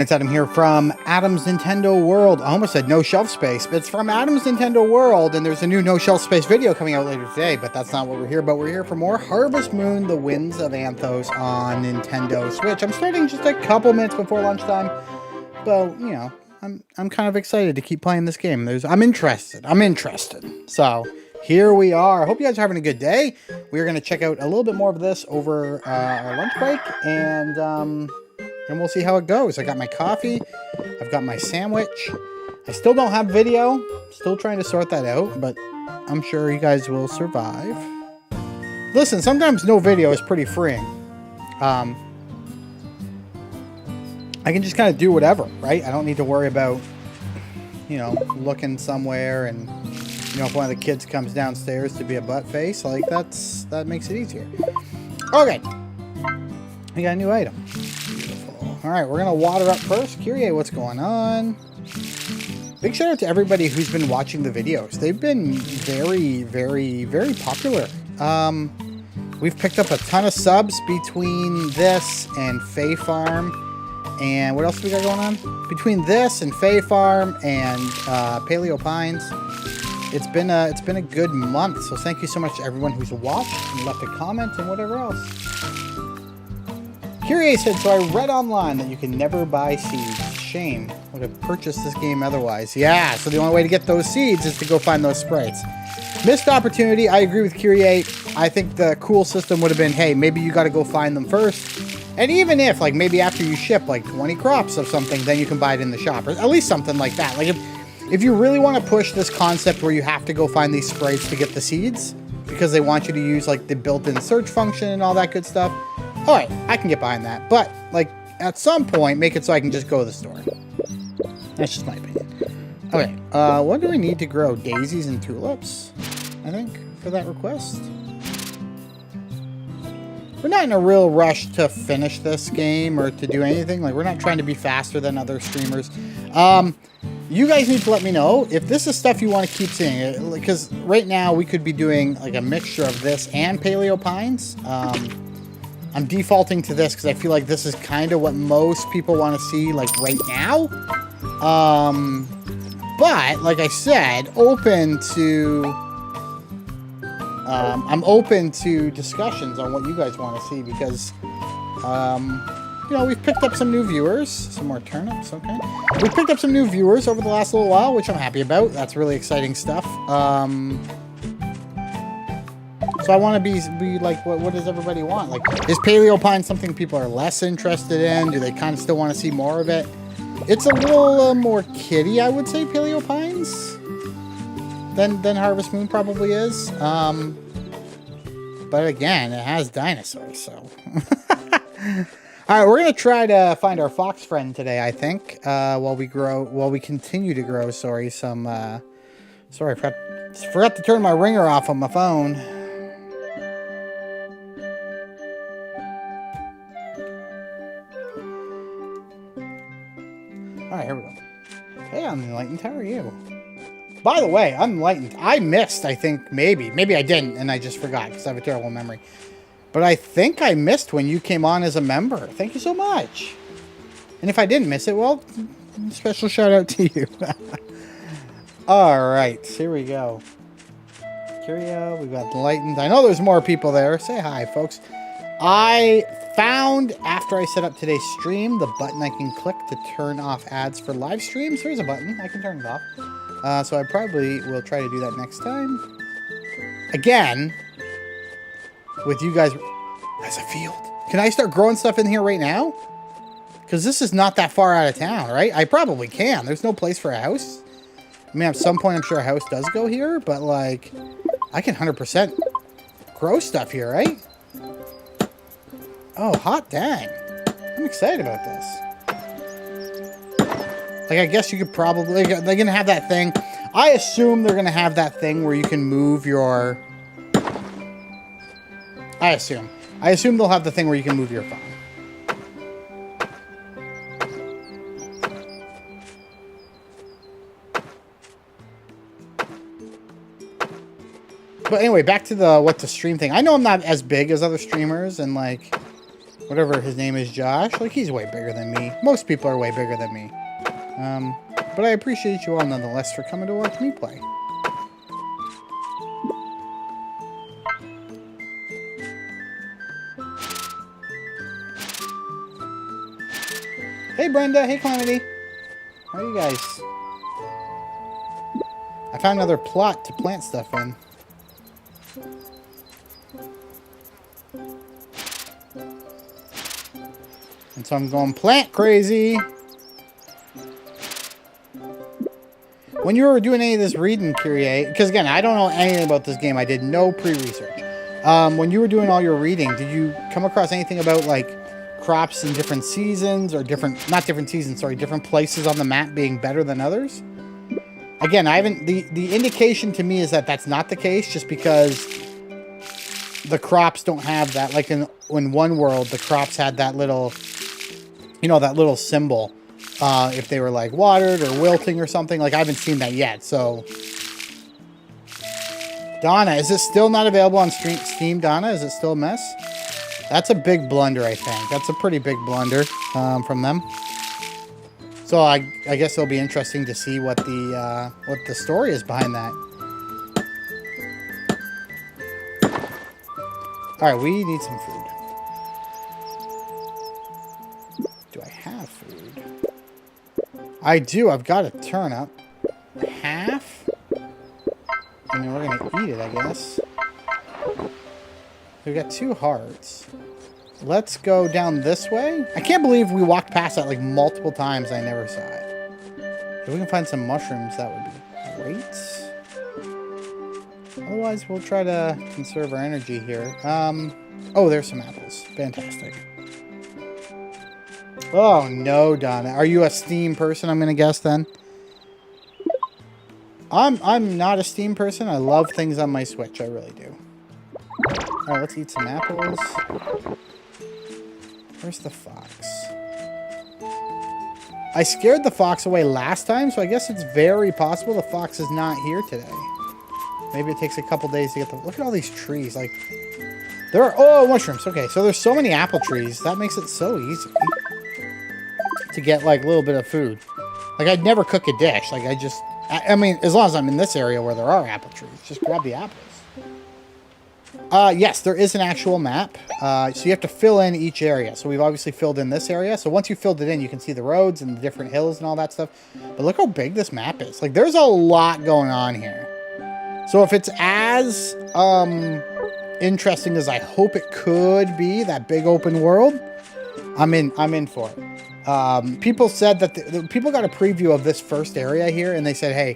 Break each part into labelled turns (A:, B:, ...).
A: It's Adam here from Adam's Nintendo World. I almost said no shelf space, but it's from Adam's Nintendo World, and there's a new no shelf space video coming out later today, but that's not what we're here. But we're here for more Harvest Moon, the Winds of Anthos on Nintendo Switch. I'm starting just a couple minutes before lunchtime, but, you know, I'm kind of excited to keep playing this game. I'm interested. So, here we are. I hope you guys are having a good day. We're going to check out a little bit more of this over our lunch break, and we'll see how it goes. I got my coffee. I've got my sandwich. I still don't have video. Still trying to sort that out, but I'm sure you guys will survive. Listen, sometimes no video is pretty freeing. I can just kind of do whatever, right? I don't need to worry about, you know, looking somewhere and, you know, if one of the kids comes downstairs to be a butt face, like that makes it easier. Okay. We got a new item. All right, we're going to water up first. Kirie, what's going on? Big shout out to everybody who's been watching the videos. They've been very, very, very popular. We've picked up a ton of subs between this and Fae Farm. And what else do we got going on? Between this and Fae Farm and Paleo Pines, it's been a good month. So thank you so much to everyone who's watched and left a comment and whatever else. Kirie said, so I read online that you can never buy seeds. Shame. Would have purchased this game otherwise. Yeah, so the only way to get those seeds is to go find those sprites. Missed opportunity. I agree with Kirie. I think the cool system would have been, hey, maybe you got to go find them first. And even if, like, maybe after you ship, like, 20 crops of something, then you can buy it in the shop. Or at least something like that. Like, if you really want to push this concept where you have to go find these sprites to get the seeds, because they want you to use, like, the built-in search function and all that good stuff, all right, I can get behind that. But, like, at some point, make it so I can just go to the store. That's just my opinion. Okay, what do we need to grow? Daisies and tulips, I think, for that request. We're not in a real rush to finish this game or to do anything. Like, we're not trying to be faster than other streamers. You guys need to let me know if this is stuff you want to keep seeing. Because right now, we could be doing, like, a mixture of this and Paleo Pines. I'm defaulting to this because I feel like this is kind of what most people want to see, like, right now. But, like I said, I'm open to discussions on what you guys want to see because, you know, we've picked up some new viewers. Some more turnips, okay. We've picked up some new viewers over the last little while, which I'm happy about. That's really exciting stuff. So I want to be like, what does everybody want? Like, is Paleo Pine something people are less interested in? Do they kind of still want to see more of it? It's a little more kiddie, I would say, Paleo Pines, than Harvest Moon probably is. But again, it has dinosaurs, so. All right, we're gonna try to find our fox friend today, I think, while we continue to grow. Sorry, I forgot to turn my ringer off on my phone. All right, here we go. Hey, I'm enlightened. How are you? By the way, I'm enlightened. I missed, I think, maybe I didn't, and I just forgot because I have a terrible memory. But I think I missed when you came on as a member. Thank you so much. And if I didn't miss it, well, special shout out to you. All right, here we go. Kirie, we got enlightened. I know there's more people there. Say hi, folks. I found, after I set up today's stream, the button I can click to turn off ads for live streams. There's a button. I can turn it off. So I probably will try to do that next time. Again, with you guys as a field. Can I start growing stuff in here right now? Because this is not that far out of town, right? I probably can. There's no place for a house. I mean, at some point, I'm sure a house does go here, but, like, I can 100% grow stuff here, right? Oh, hot dang. I'm excited about this. Like, I guess you could probably... They're going to have that thing. I assume they're going to have that thing where you can move your... I assume they'll have the thing where you can move your phone. But anyway, back to the what to stream thing. I know I'm not as big as other streamers, and, like... whatever his name is, Josh. Like, he's way bigger than me. Most people are way bigger than me. But I appreciate you all nonetheless for coming to watch me play. Hey, Brenda. Hey, Calamity. How are you guys? I found another plot to plant stuff in. And so I'm going plant crazy. When you were doing any of this reading, Kirie, because again, I don't know anything about this game. I did no pre-research. When you were doing all your reading, did you come across anything about, like, crops in different seasons or not different seasons, sorry, different places on the map being better than others? Again, I haven't, the indication to me is that that's not the case, just because the crops don't have that, like in one world, the crops had that little, you know, that little symbol, if they were like watered or wilting or something. Like, I haven't seen that yet, so. Donna, is it still not available on Steam, Donna? Is it still a mess? That's a big blunder, I think. That's a pretty big blunder from them. So I guess it'll be interesting to see what the story is behind that. All right, we need some food. Do I have food? I do. I've got a turnip. Half? I mean, we're gonna eat it, I guess. We've got 2 hearts. Let's go down this way. I can't believe we walked past that like multiple times. I never saw it. If we can find some mushrooms, that would be great. Otherwise, we'll try to conserve our energy here. Oh, there's some apples. Fantastic. Oh, no, Donna. Are you a Steam person, I'm going to guess, then? I'm not a Steam person. I love things on my Switch. I really do. All right, let's eat some apples. Where's the fox? I scared the fox away last time, so I guess it's very possible the fox is not here today. Maybe it takes a couple days to get the... Look at all these trees. Like, there are... Oh, mushrooms. Okay, so there's so many apple trees. That makes it so easy to get, like, a little bit of food. Like, I'd never cook a dish. Like, I mean, as long as I'm in this area where there are apple trees, just grab the apples. Yes, there is an actual map. So you have to fill in each area. So we've obviously filled in this area. So once you filled it in, you can see the roads and the different hills and all that stuff. But look how big this map is. Like, there's a lot going on here. So if it's as interesting as I hope it could be, that big open world, I'm in for it. People said that people got a preview of this first area here, and they said, hey,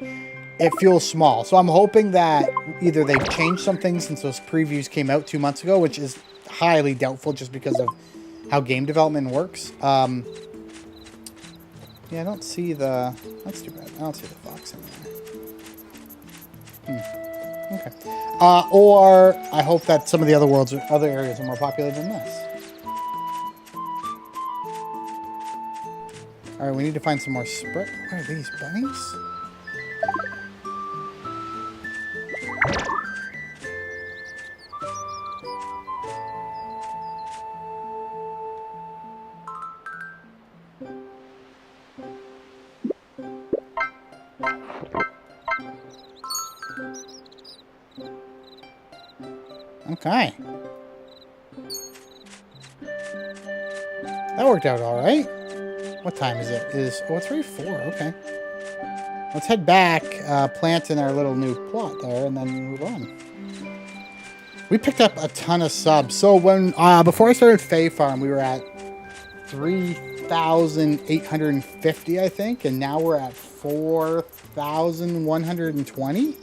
A: it feels small. So I'm hoping that either they've changed some things since those previews came out 2 months ago, which is highly doubtful just because of how game development works. Yeah, I don't see the... That's too bad. I don't see the fox in there. Okay. Or I hope that some of the other areas are more populated than this. All right, we need to find some more spread. What are these, bunnies? Okay. That worked out all right. What time is it? Oh, it's already 4. Okay. Let's head back, plant in our little new plot there, and then move on. We picked up a ton of subs. So when before I started Fae Farm, we were at 3,850, I think, and now we're at 4,120.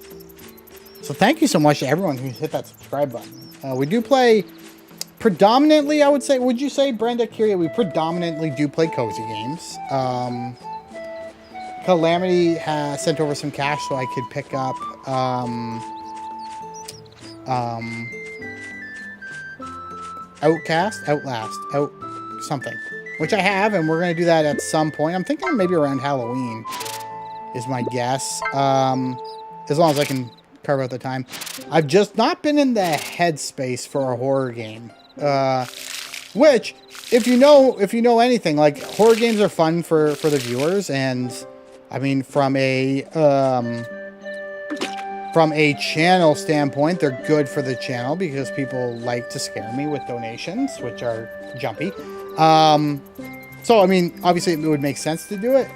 A: So thank you so much to everyone who's hit that subscribe button. We do play predominantly, I would say, would you say, Brenda, Kirie, we predominantly do play cozy games. Calamity has sent over some cash so I could pick up Outlast, something, which I have, and we're going to do that at some point. I'm thinking maybe around Halloween is my guess, as long as I can carve out the time. I've just not been in the headspace for a horror game, which if you know anything, like horror games are fun for the viewers, and I mean from a channel standpoint, they're good for the channel because people like to scare me with donations, which are jumpy. So I mean, obviously it would make sense to do it,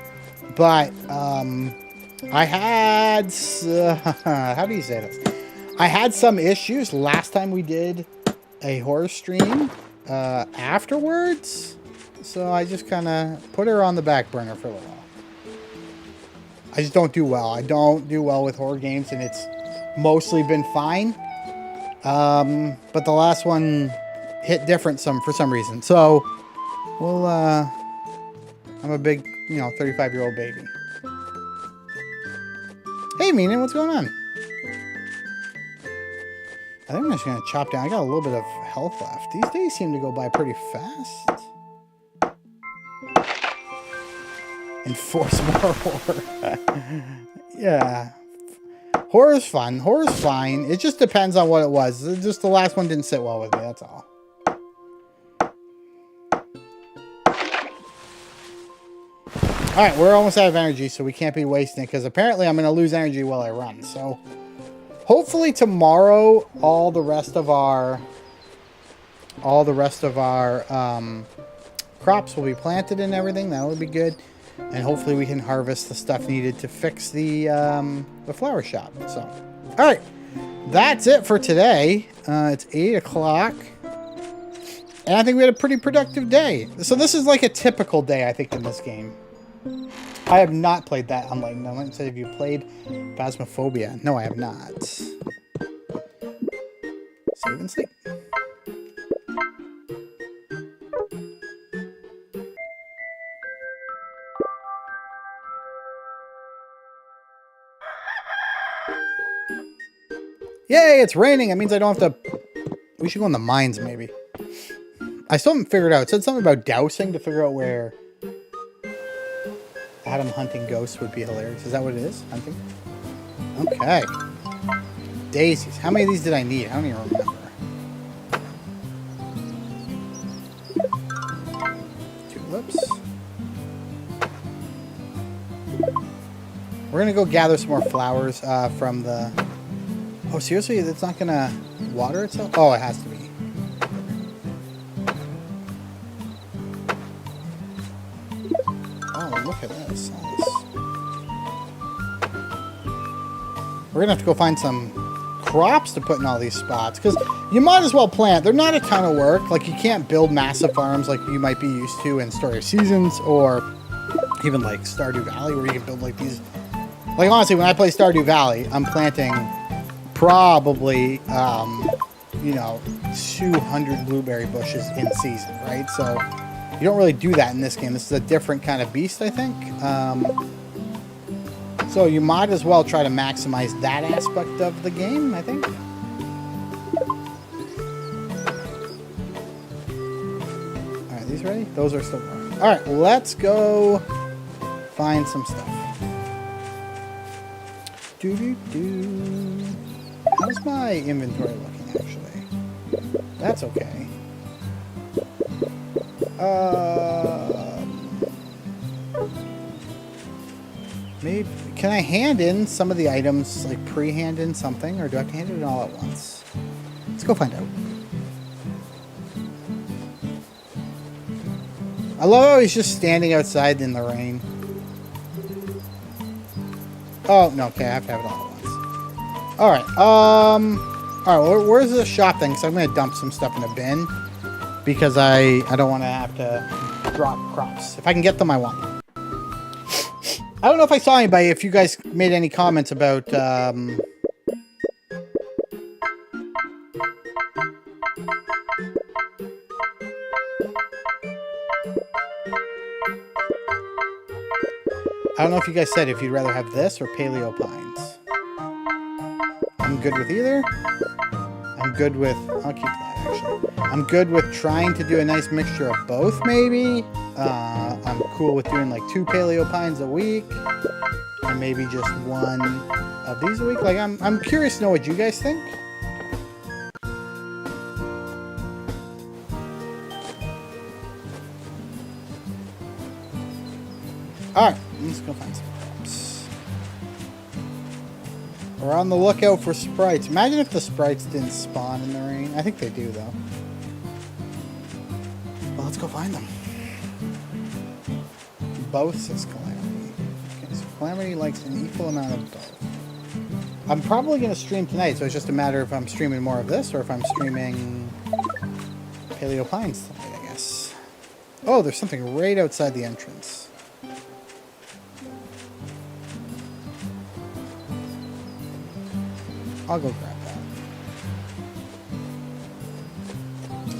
A: but I had how do you say this? I had some issues last time we did a horror stream afterwards, so I just kind of put her on the back burner for a little while. I just don't do well. I don't do well with horror games, and it's mostly been fine. But the last one hit different for some reason. So, well, I'm a big, 35-year-old baby. Hey, Menin, what's going on? I think I'm just going to chop down. I got a little bit of health left. These days seem to go by pretty fast. Enforce more horror. Yeah. Horror's fun. Horror's fine. It just depends on what it was. Just the last one didn't sit well with me, that's all. Alright, we're almost out of energy, so we can't be wasting it, because apparently I'm going to lose energy while I run, so... Hopefully tomorrow, all the rest of our crops will be planted and everything. That will be good. And hopefully we can harvest the stuff needed to fix the flower shop. So, all right, that's it for today. It's 8 o'clock. And I think we had a pretty productive day. So this is like a typical day, I think, in this game. I have not played that Unlightened. I said, have you played Phasmophobia? No, I have not. Save and sleep. Yay, it's raining. That means I don't have to... We should go in the mines, maybe. I still haven't figured out. It said something about dousing to figure out where... Adam hunting ghosts would be hilarious. Is that what it is? Hunting? Okay. Daisies. How many of these did I need? I don't even remember. Tulips. We're going to go gather some more flowers from the... Oh, seriously? It's not going to water itself? Oh, it has to be. Oh, look at this. Nice. We're going to have to go find some crops to put in all these spots, because you might as well plant. They're not a ton of work. Like, you can't build massive farms like you might be used to in Story of Seasons, or even like Stardew Valley, where you can build like these. Like, honestly, when I play Stardew Valley, I'm planting probably, 200 blueberry bushes in season, right? So you don't really do that in this game. This is a different kind of beast, I think. So you might as well try to maximize that aspect of the game, I think. All right, these ready? Those are still going. All right, let's go find some stuff. How's my inventory looking, actually? That's okay. Maybe, can I hand in some of the items, like pre-hand in something, or do I have to hand it in all at once? Let's go find out. I love how he's just standing outside in the rain. Oh, no, okay, I have to have it all at once. Alright, alright, where's the shop thing? Because I'm going to dump some stuff in a bin, because I don't want to have to drop crops. If I can get them, I want them. I don't know if I saw anybody, if you guys made any comments about, I don't know if you guys said if you'd rather have this or paleo pines. I'm good with either. I'm good with... I'll keep that, actually. I'm good with trying to do a nice mixture of both, maybe. I'm cool with doing, like, 2 paleo pines a week. And maybe just 1 of these a week. Like, I'm curious to know what you guys think. Alright, let's go find some crops. We're on the lookout for sprites. Imagine if the sprites didn't spawn in the rain. I think they do, though. Well, let's go find them. Both, says Calamity. Okay, so Calamity likes an equal amount of both. I'm probably going to stream tonight, so it's just a matter if I'm streaming more of this or if I'm streaming Paleo Pines tonight, I guess. Oh, there's something right outside the entrance. I'll go grab that.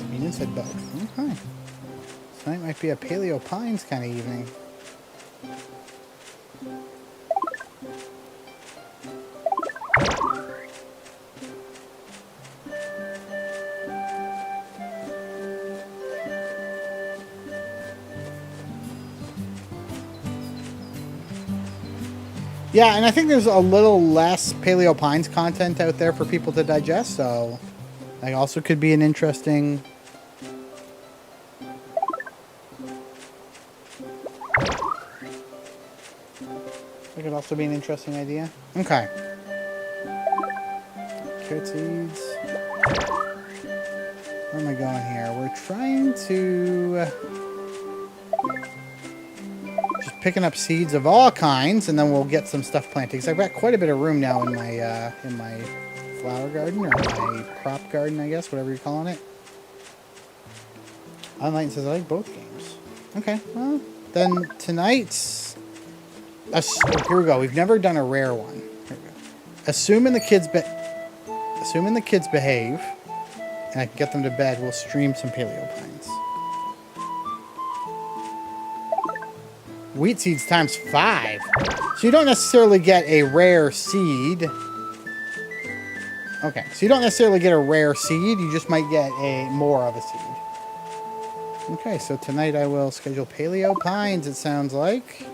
A: Menin said both. Okay. Tonight might be a Paleo Pines kind of evening. Yeah, and I think there's a little less Paleo Pines content out there for people to digest, so that also could be an interesting... That could also be an interesting idea. Okay. Carrot seeds. Where am I going here? We're trying to... just picking up seeds of all kinds, and then we'll get some stuff planted. Because I've got quite a bit of room now in my flower garden, or my crop garden, I guess, whatever you're calling it. Online says I like both games. Okay, well, then tonight's... Oh, here we go. We've never done a rare one. Here we go. Assuming the kids behave, and I can get them to bed, we'll stream some Paleo Pines. Wheat seeds times 5. So you don't necessarily get a rare seed. Okay, so you don't necessarily get a rare seed. You just might get more of a seed. Okay, so tonight I will schedule Paleo Pines, it sounds like.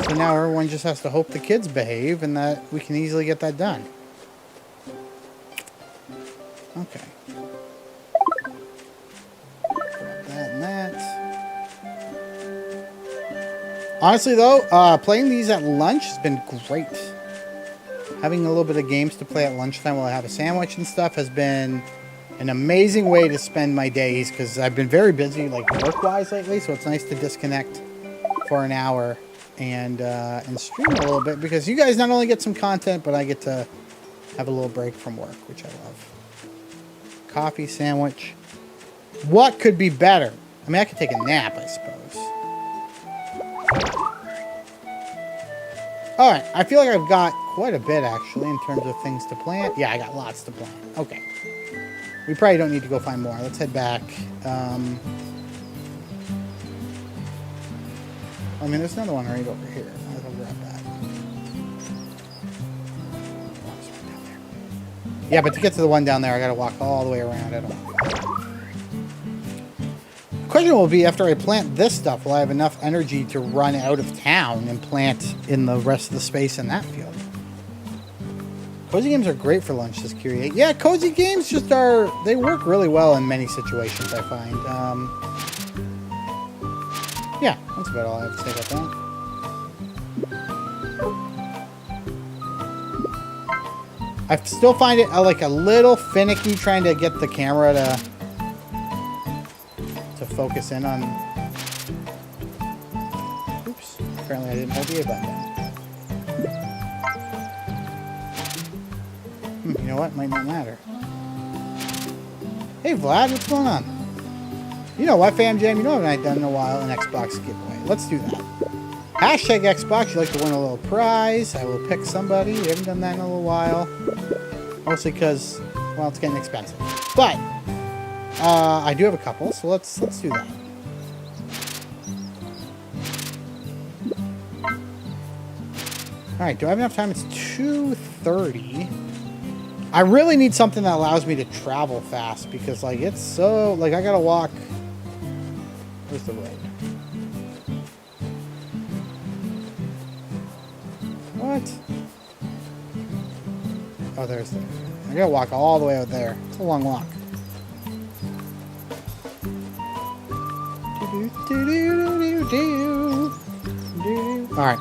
A: So now everyone just has to hope the kids behave and that we can easily get that done. Okay. Grab that and that. Honestly, though, playing these at lunch has been great. Having a little bit of games to play at lunchtime while I have a sandwich and stuff has been an amazing way to spend my days, because I've been very busy, like, work-wise lately, so it's nice to disconnect for an hour and stream a little bit, because you guys not only get some content, but I get to have a little break from work, which I love. Coffee, sandwich. What could be better? I mean, I could take a nap, I suppose. Alright, I feel like I've got quite a bit, actually, in terms of things to plant. Yeah, I got lots to plant. Okay. We probably don't need to go find more. Let's head back. I mean, there's another one right over here. I'll go grab that. Yeah, but to get to the one down there, I gotta walk all the way around. I don't want to do that. The question will be, after I plant this stuff, will I have enough energy to run out of town and plant in the rest of the space in that field? Cozy games are great for lunch, says Kirie. Yeah, cozy games just are... They work really well in many situations, I find. Yeah, that's about all I have to say about that. I still find it like a little finicky trying to get the camera to focus in on... Oops. Apparently I didn't hold the A button down. You know what? Might not matter. Hey Vlad, what's going on? You know what, Fam Jam? You know what I've done in a while? An Xbox giveaway. Let's do that. Hashtag Xbox. You'd like to win a little prize. I will pick somebody. We haven't done that in a little while. Mostly because, well, it's getting expensive. But I do have a couple, so let's do that. All right. Do I have enough time? It's 2:30. I really need something that allows me to travel fast, because, like, it's so... Like, I gotta walk... Where's the road? What? Oh, there's the... I gotta walk all the way out there. It's a long walk. Alright.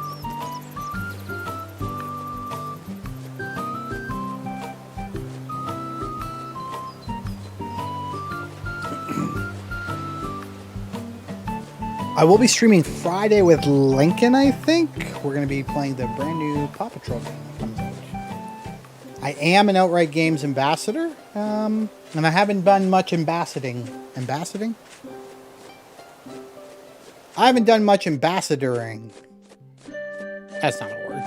A: I will be streaming Friday with Lincoln, I think. We're going to be playing the brand new Paw Patrol game that comes out. I am an Outright Games ambassador, and I haven't done much ambassading. Ambassading? I haven't done much ambassadoring. That's not a word.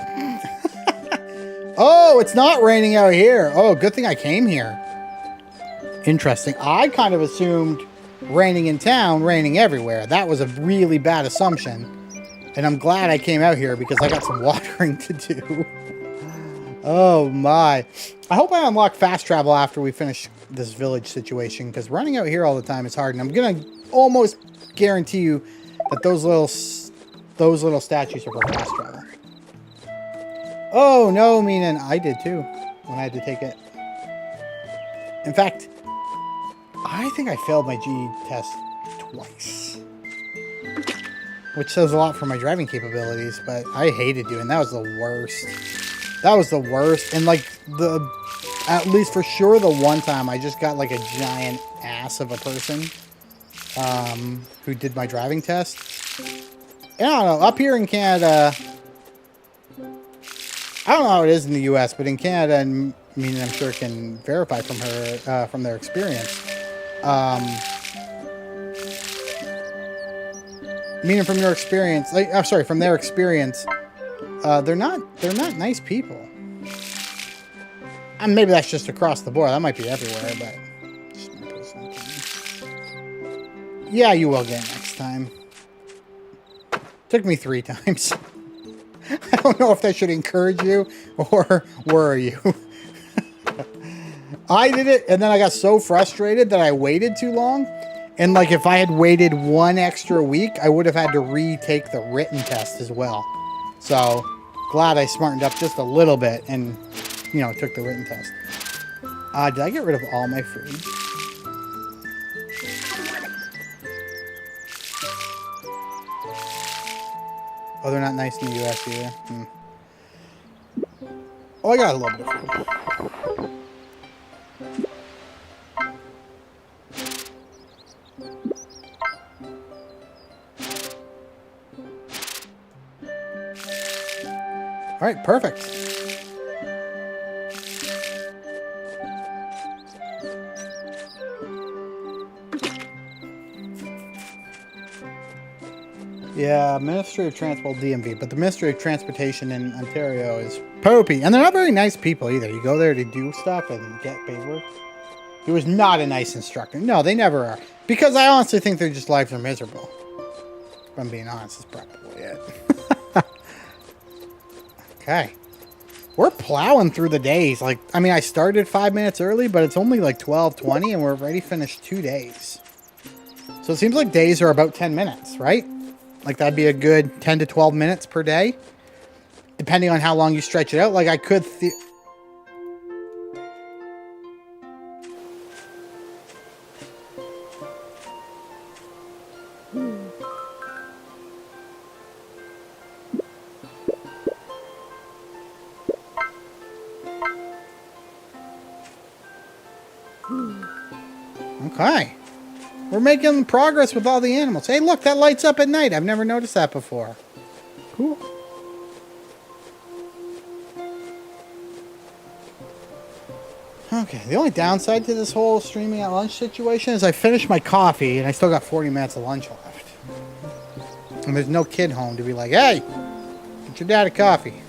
A: Oh, it's not raining out here. Oh, good thing I came here. Interesting. I kind of assumed raining in town, raining everywhere. That was a really bad assumption. And I'm glad I came out here because I got some watering to do. Oh my. I hope I unlock fast travel after we finish this village situation, because running out here all the time is hard. And I'm going to almost guarantee you that those little statues are for fast travel. Oh no, Menin. I did too when I had to take it. In fact, I think I failed my G test twice, which says a lot for my driving capabilities, but I hated doing that. Was the worst. That was the worst. And like at least for sure the one time I just got like a giant ass of a person who did my driving test. And I don't know, up here in Canada, I don't know how it is in the US, but in Canada, and I mean, I'm sure can verify from her, from their experience. Meaning from your experience, like, I'm sorry, from their experience, they're not nice people. And maybe that's just across the board. That might be everywhere, but just my personal opinion. Yeah, you will get it next time. Took me 3 times. I don't know if that should encourage you or worry you. I did it, and then I got so frustrated that I waited too long. And like if I had waited 1 extra week, I would have had to retake the written test as well. So glad I smartened up just a little bit and, you know, took the written test. Did I get rid of all my food? Oh, they're not nice in the US either. Oh, I got a little bit of food. All right, perfect. Yeah, Ministry of Transport, DMV, but the Ministry of Transportation in Ontario is poopy, and they're not very nice people either. You go there to do stuff and get paperwork. He was not a nice instructor. No, they never are. Because I honestly think their just lives are miserable. If I'm being honest, that's probably it. Okay. We're plowing through the days. Like, I mean, I started 5 minutes early, but it's only like 12:20, and we're already finished 2 days. So it seems like days are about 10 minutes, right? Like, that'd be a good 10 to 12 minutes per day, depending on how long you stretch it out. Like, I could... Okay. We're making progress with all the animals. Hey, look, that lights up at night. I've never noticed that before. Cool. Okay, the only downside to this whole streaming at lunch situation is I finished my coffee and I still got 40 minutes of lunch left. And there's no kid home to be like, hey, get your dad a coffee.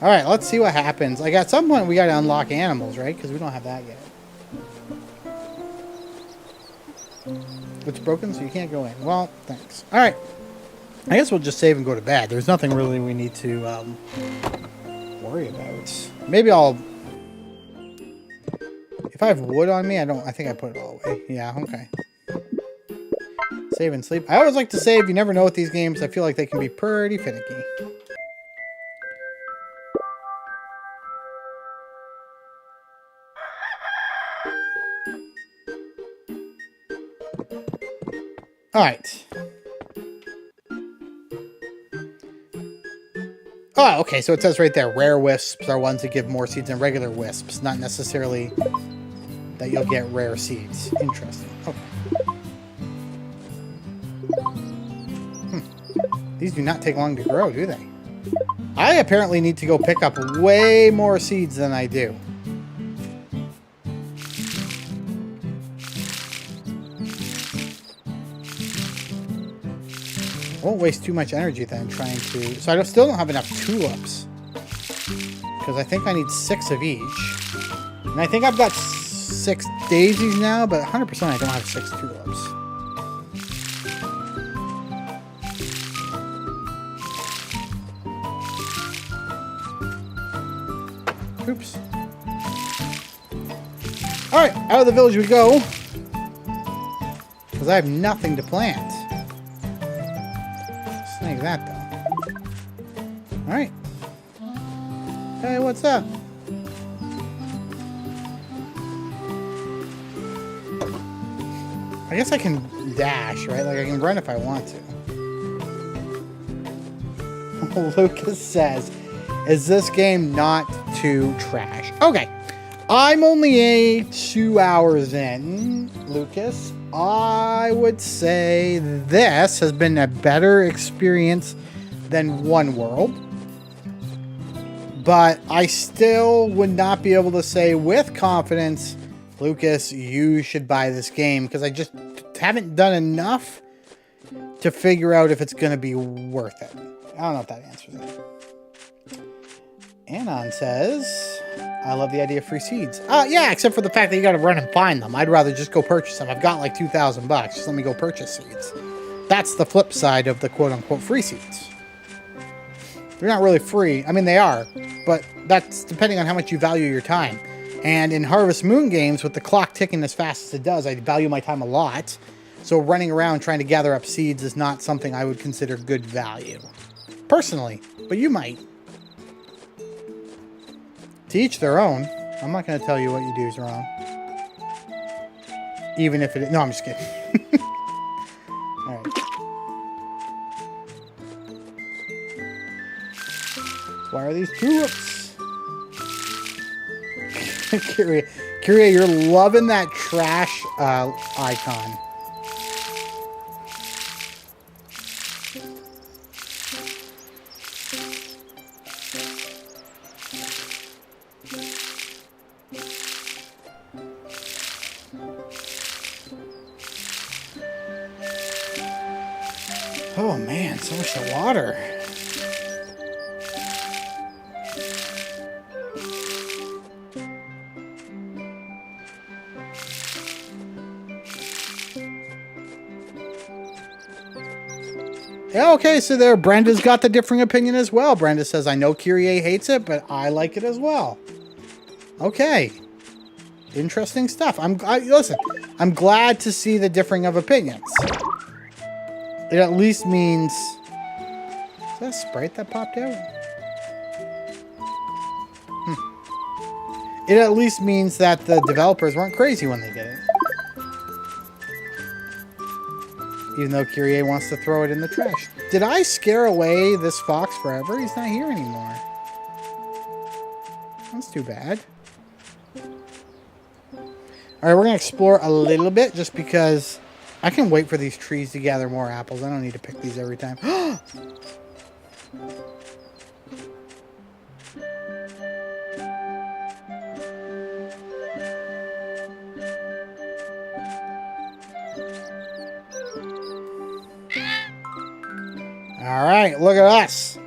A: All right, let's see what happens. Like, at some point, we got to unlock animals, right? Because we don't have that yet. It's broken, so you can't go in. Well, thanks. All right. I guess we'll just save and go to bed. There's nothing really we need to worry about. Maybe I'll... If I have wood on me, I think I put it all away. Yeah, okay. Save and sleep. I always like to save. You never know with these games. I feel like they can be pretty finicky. All right. Oh, okay, so it says right there, rare wisps are ones that give more seeds than regular wisps, not necessarily that you'll get rare seeds. Interesting. Okay. These do not take long to grow, do they? I apparently need to go pick up way more seeds than I do. Won't waste too much energy then trying to... So I still don't have enough tulips. Because I think I need 6 of each. And I think I've got 6 daisies now, but 100% I don't have 6 tulips. Oops. Alright, out of the village we go. Because I have nothing to plant. Snag that, though. Alright. Hey, what's up? I guess I can dash, right? Like, I can run if I want to. Lucas says, is this game not too trash? Okay. I'm only 2 hours in, Lucas. I would say this has been a better experience than One World. But I still would not be able to say with confidence, Lucas, you should buy this game, because I just haven't done enough to figure out if it's going to be worth it. I don't know if that answers it. Anon says, I love the idea of free seeds. Yeah, except for the fact that you got to run and find them. I'd rather just go purchase them. I've got like $2,000 bucks. Just let me go purchase seeds. That's the flip side of the quote-unquote free seeds. They're not really free. I mean, they are, but that's depending on how much you value your time. And in Harvest Moon games, with the clock ticking as fast as it does, I value my time a lot. So running around trying to gather up seeds is not something I would consider good value. Personally, but you might. To each their own. I'm not going to tell you what you do is wrong. Even if it is... No, I'm just kidding. Alright. Why are these tulips? Kirie, you're loving that trash icon. Oh man, so much to water. Yeah, okay, so there, Brenda's got the differing opinion as well. Brenda says, I know Kirie hates it, but I like it as well. Okay. Interesting stuff. Listen, I'm glad to see the differing of opinions. It at least means... Is that a Sprite that popped out? It at least means that the developers weren't crazy when they did it. Even though Kirie wants to throw it in the trash. Did I scare away this fox forever? He's not here anymore. That's too bad. Alright, we're going to explore a little bit just because I can wait for these trees to gather more apples. I don't need to pick these every time. Alright, look at us.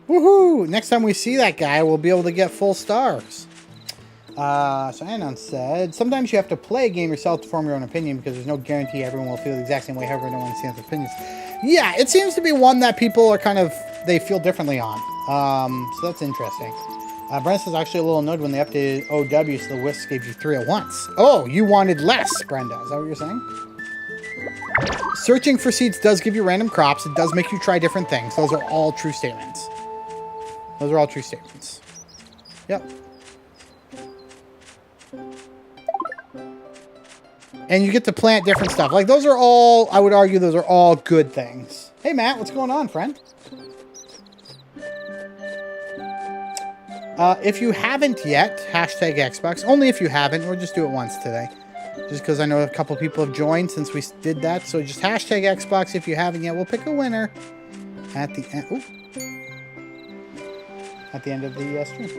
A: Woohoo! Next time we see that guy, we'll be able to get full stars. So Anon said, sometimes you have to play a game yourself to form your own opinion because there's no guarantee everyone will feel the exact same way, however no one understands opinions. Yeah, it seems to be one that people are kind of, they feel differently on. So that's interesting. Brenda says, actually a little annoyed when they updated OW, so the Wisps gave you 3 at once. Oh, you wanted less, Brenda. Is that what you're saying? Searching for seeds does give you random crops. It does make you try different things. Those are all true statements. Those are all true statements. Yep. And you get to plant different stuff. Like, those are all, I would argue, those are all good things. Hey, Matt, what's going on, friend? If you haven't yet, hashtag Xbox. Only if you haven't. We'll just do it once today. Just because I know a couple people have joined since we did that. So just hashtag Xbox if you haven't yet. We'll pick a winner at the end. Ooh. At the end of the stream.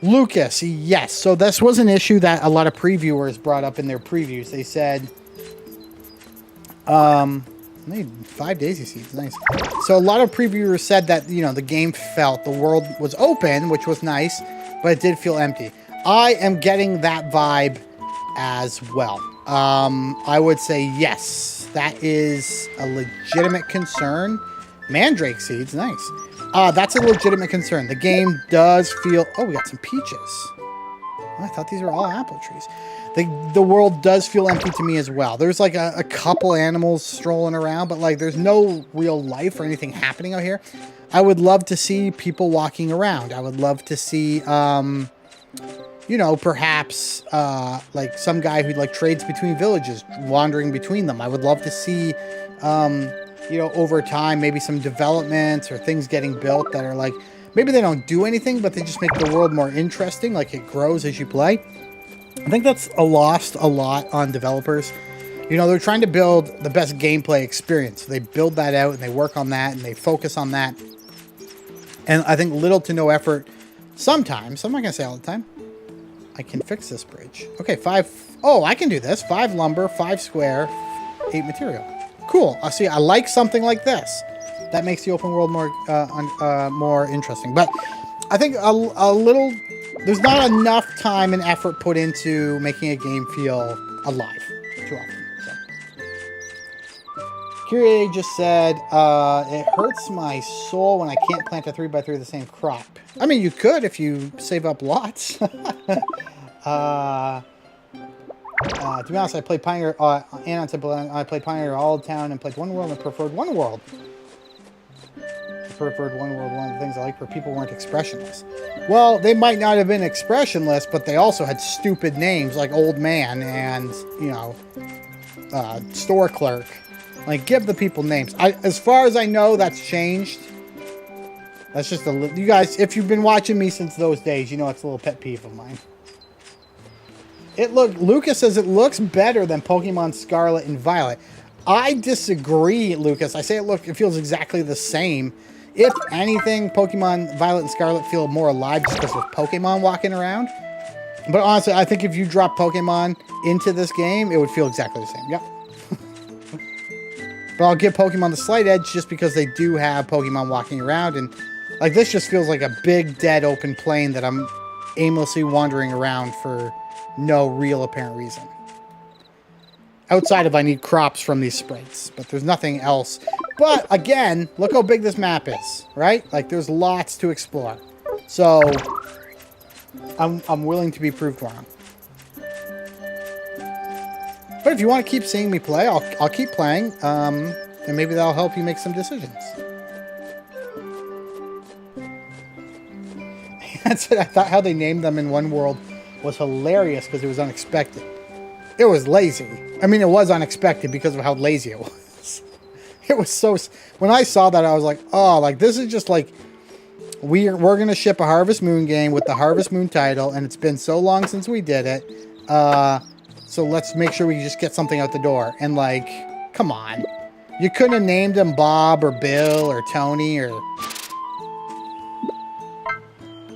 A: Lucas, yes. So this was an issue that a lot of previewers brought up in their previews. They said, made 5 daisy seeds. Nice. So a lot of previewers said that, you know, the game felt the world was open, which was nice, but it did feel empty. I am getting that vibe as well. I would say yes, that is a legitimate concern. Mandrake seeds, nice. That's a legitimate concern. The game does feel... Oh, we got some peaches. Oh, I thought these were all apple trees. The world does feel empty to me as well. There's like a couple animals strolling around, but like there's no real life or anything happening out here. I would love to see people walking around. I would love to see, you know, perhaps like some guy who like trades between villages, wandering between them. I would love to see, you know, over time, maybe some developments or things getting built that are like, maybe they don't do anything, but they just make the world more interesting. Like it grows as you play. I think that's lost a lot on developers. You know, they're trying to build the best gameplay experience. So they build that out and they work on that and they focus on that. And I think little to no effort sometimes. I'm not going to say all the time. I can fix this bridge. Okay, 5. Oh, I can do this. 5 lumber, 5 square, 8 material. Cool. I see. I like something like this. That makes the open world more interesting. But I think a little... There's not enough time and effort put into making a game feel alive too often. So. Kirie just said, it hurts my soul when I can't plant a 3x3 of the same crop. I mean, you could if you save up lots. To be honest, I played Pioneer, I played Pioneer All Town and played One World and preferred One World. Preferred One World. One of the things I like where people weren't expressionless. Well, they might not have been expressionless, but they also had stupid names like Old Man and, you know, Store Clerk. Like, give the people names. As far as I know, that's changed. That's just you guys, if you've been watching me since those days, you know it's a little pet peeve of mine. Lucas says it looks better than Pokemon Scarlet and Violet. I disagree, Lucas. I say it feels exactly the same. If anything, Pokemon Violet and Scarlet feel more alive just because there's Pokemon walking around. But honestly, I think if you drop Pokemon into this game, it would feel exactly the same. Yep. But I'll give Pokemon the slight edge just because they do have Pokemon walking around. And like this just feels like a big, dead, open plain that I'm aimlessly wandering around for no real apparent reason. Outside of I need crops from these sprites, but there's nothing else. But again, look how big this map is, right? Like there's lots to explore. So I'm willing to be proved wrong. But if you want to keep seeing me play, I'll keep playing, and maybe that'll help you make some decisions. That's it. I thought how they named them in One World was hilarious because it was unexpected. It was lazy. I mean, it was unexpected because of how lazy it was. It was so... When I saw that, I was like, oh, like, this is just like... We're going to ship a Harvest Moon game with the Harvest Moon title, and it's been so long since we did it. So let's make sure we just get something out the door. And, like, come on. You couldn't have named him Bob or Bill or Tony or...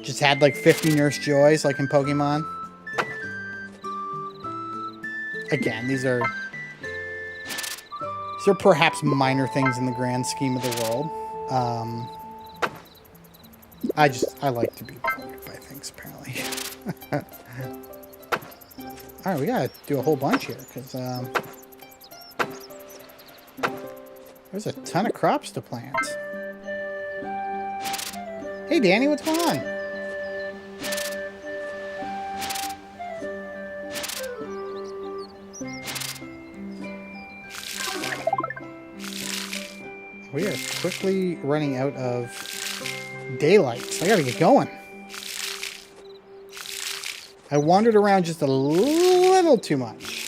A: Just had, like, 50 Nurse Joys, like in Pokemon. Again, these are perhaps minor things in the grand scheme of the world. I like to be bothered by things, apparently. All right, we gotta do a whole bunch here because there's a ton of crops to plant. Hey, Danny, what's going on? We are quickly running out of daylight, so I gotta get going. I wandered around just a little too much.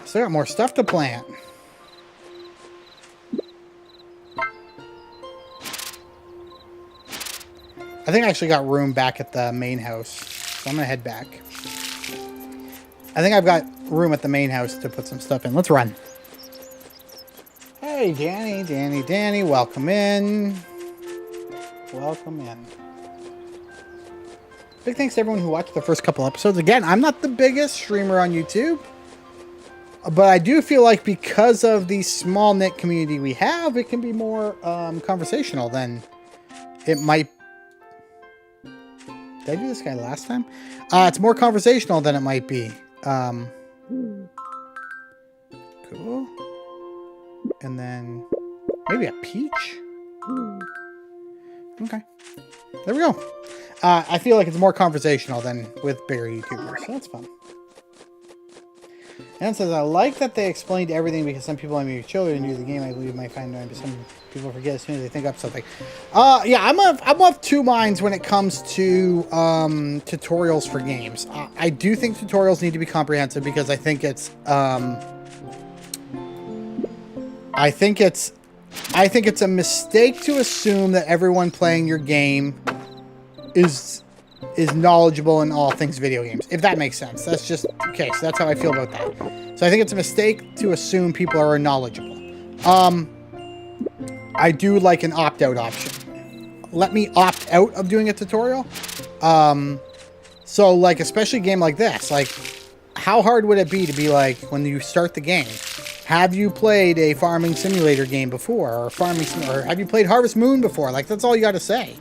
A: Still got more stuff to plant. I think I actually got room back at the main house, so I'm gonna head back. I think I've got room at the main house to put some stuff in. Let's run. Hey, Danny, welcome in. Welcome in. Big thanks to everyone who watched the first couple episodes. Again, I'm not the biggest streamer on YouTube, but I do feel like because of the small knit community we have, it can be more conversational than it might. Did I do this guy last time? It's more conversational than it might be. Cool. And then maybe a peach? Okay. There we go. I feel like it's more conversational than with bigger YouTubers, so that's fun. And it says, I like that they explained everything because some people, I mean, children do the game, I believe might find out, but some people forget as soon as they think up something. Yeah, I'm of two minds when it comes to tutorials for games. I do think tutorials need to be comprehensive because I think it's a mistake to assume that everyone playing your game is knowledgeable in all things video games, if that makes sense. That's just okay. So that's how I feel about that. So I think it's a mistake to assume people are knowledgeable. I do like an opt-out option. Let me opt out of doing a tutorial. So like, especially a game like this, like how hard would it be to be like, when you start the game, have you played a farming simulator game before, or have you played Harvest Moon before? Like, that's all you got to say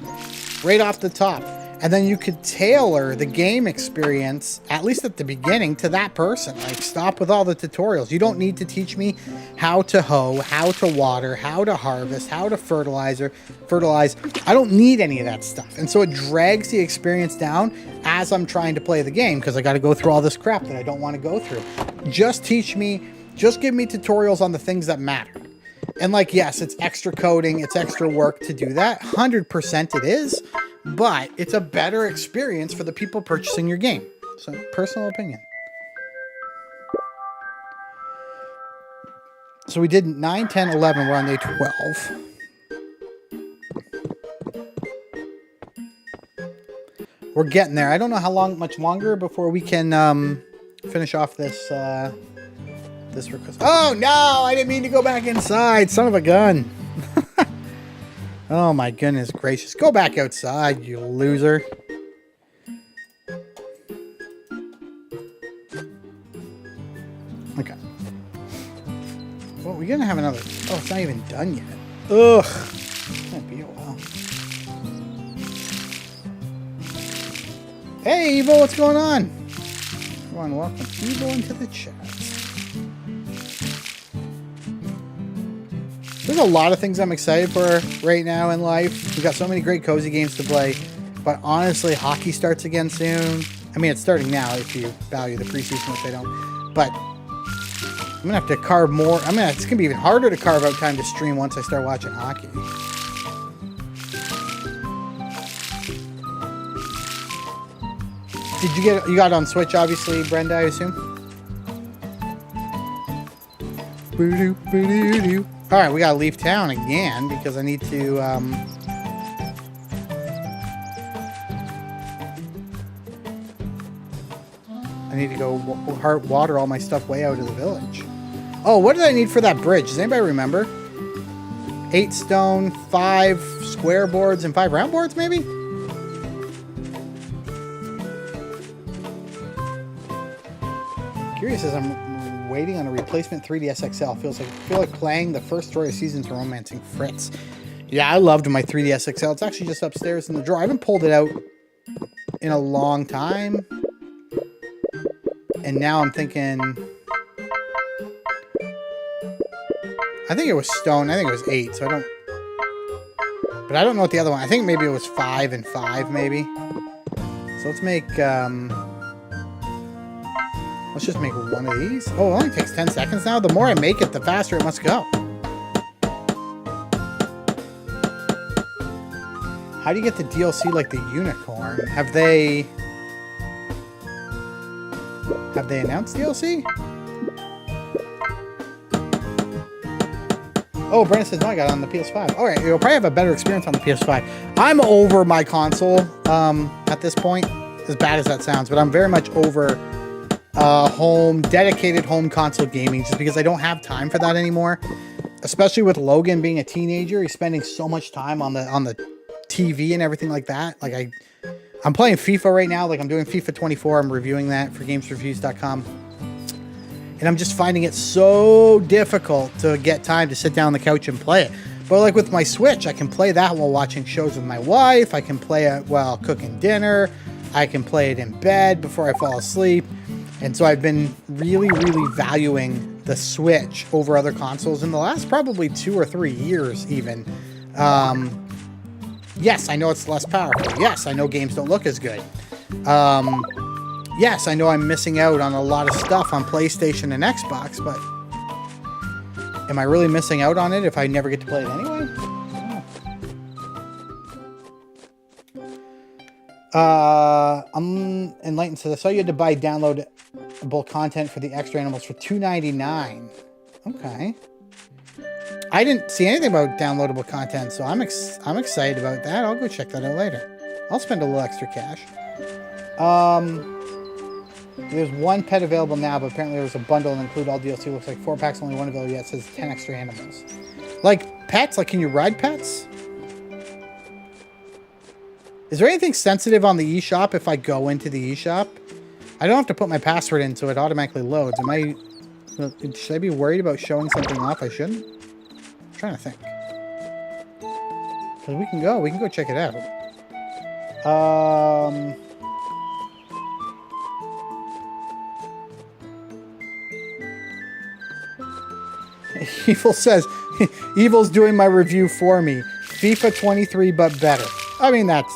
A: right off the top. And then you could tailor the game experience, at least at the beginning, to that person. Like, stop with all the tutorials. You don't need to teach me how to hoe, how to water, how to harvest, how to fertilize. I don't need any of that stuff. And so it drags the experience down as I'm trying to play the game, because I got to go through all this crap that I don't want to go through. Just give me tutorials on the things that matter. And like, yes, it's extra coding, it's extra work to do that. 100% it is. But it's a better experience for the people purchasing your game. So, personal opinion. So we did 9, 10, 11. We're on day 12. We're getting there. I don't know how much longer before we can finish off this this request. Oh no! I didn't mean to go back inside. Son of a gun. Oh my goodness gracious. Go back outside, you loser. Okay. Well, we're gonna have another. Oh, it's not even done yet. Ugh. It's gonna be a while. Hey, Evil, what's going on? Come on, welcome Evil into the chat. There's a lot of things I'm excited for right now in life. We've got so many great cozy games to play. But honestly, hockey starts again soon. I mean, it's starting now if you value the preseason, which I don't. But I'm going to have to carve more. It's going to be even harder to carve out time to stream once I start watching hockey. You got it on Switch, obviously, Brenda, I assume? Boo-doo, boo-doo-doo. All right, we gotta leave town again because I need to. I need to go water all my stuff way out of the village. Oh, what did I need for that bridge? Does anybody remember? 8 stone, 5 square boards, and 5 round boards, maybe. Kirie says I'm waiting on a replacement 3DS XL. Feel like playing the first story of Seasons Romancing Fritz. Yeah, I loved my 3DS XL. It's actually just upstairs in the drawer. I haven't pulled it out in a long time. And now I'm thinking, I think it was stone. I think it was 8. So but I don't know what the other one. I think maybe it was 5 and 5 maybe. So let's make Let's just make one of these. Oh, it only takes 10 seconds now. The more I make it, the faster it must go. How do you get the DLC like the unicorn? Have they announced DLC? Oh, Brenda says, no, I got it on the PS5. All right, you'll probably have a better experience on the PS5. I'm over my console at this point, as bad as that sounds, but I'm very much over dedicated home console gaming just because I don't have time for that anymore. Especially with Logan being a teenager, he's spending so much time on the TV and everything like that. Like I'm playing FIFA right now. Like I'm doing FIFA 24. I'm reviewing that for GamesReviews.com. And I'm just finding it so difficult to get time to sit down on the couch and play it. But like with my Switch, I can play that while watching shows with my wife. I can play it while cooking dinner. I can play it in bed before I fall asleep. And so I've been really, really valuing the Switch over other consoles in the last probably 2 or 3 years even. Yes, I know it's less powerful. Yes, I know games don't look as good. Yes, I know I'm missing out on a lot of stuff on PlayStation and Xbox, but am I really missing out on it if I never get to play it anyway? I'm enlightened to this. So you had to buy downloadable content for the extra animals for $2.99. Okay. I didn't see anything about downloadable content, so I'm excited about that. I'll go check that out later. I'll spend a little extra cash. There's one pet available now, but apparently there's a bundle and include all DLC. Looks like 4 packs, only one available yet. It says 10 extra animals. Like pets? Like, can you ride pets? Is there anything sensitive on the eShop if I go into the eShop? I don't have to put my password in, so it automatically loads. Should I be worried about showing something off I shouldn't? I'm trying to think. Because we can go check it out. Evil says, Evil's doing my review for me. FIFA 23, but better. I mean, that's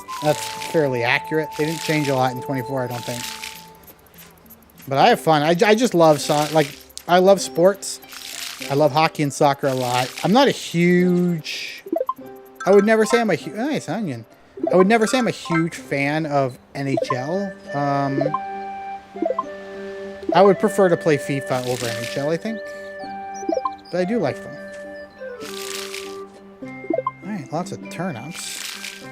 A: fairly accurate. They didn't change a lot in 24, I don't think. But I have fun. I just love I love sports. I love hockey and soccer a lot. I'm not a huge... I would never say I'm a huge... Nice onion. I would never say I'm a huge fan of NHL. I would prefer to play FIFA over NHL, I think. But I do like them. Alright, lots of turnips.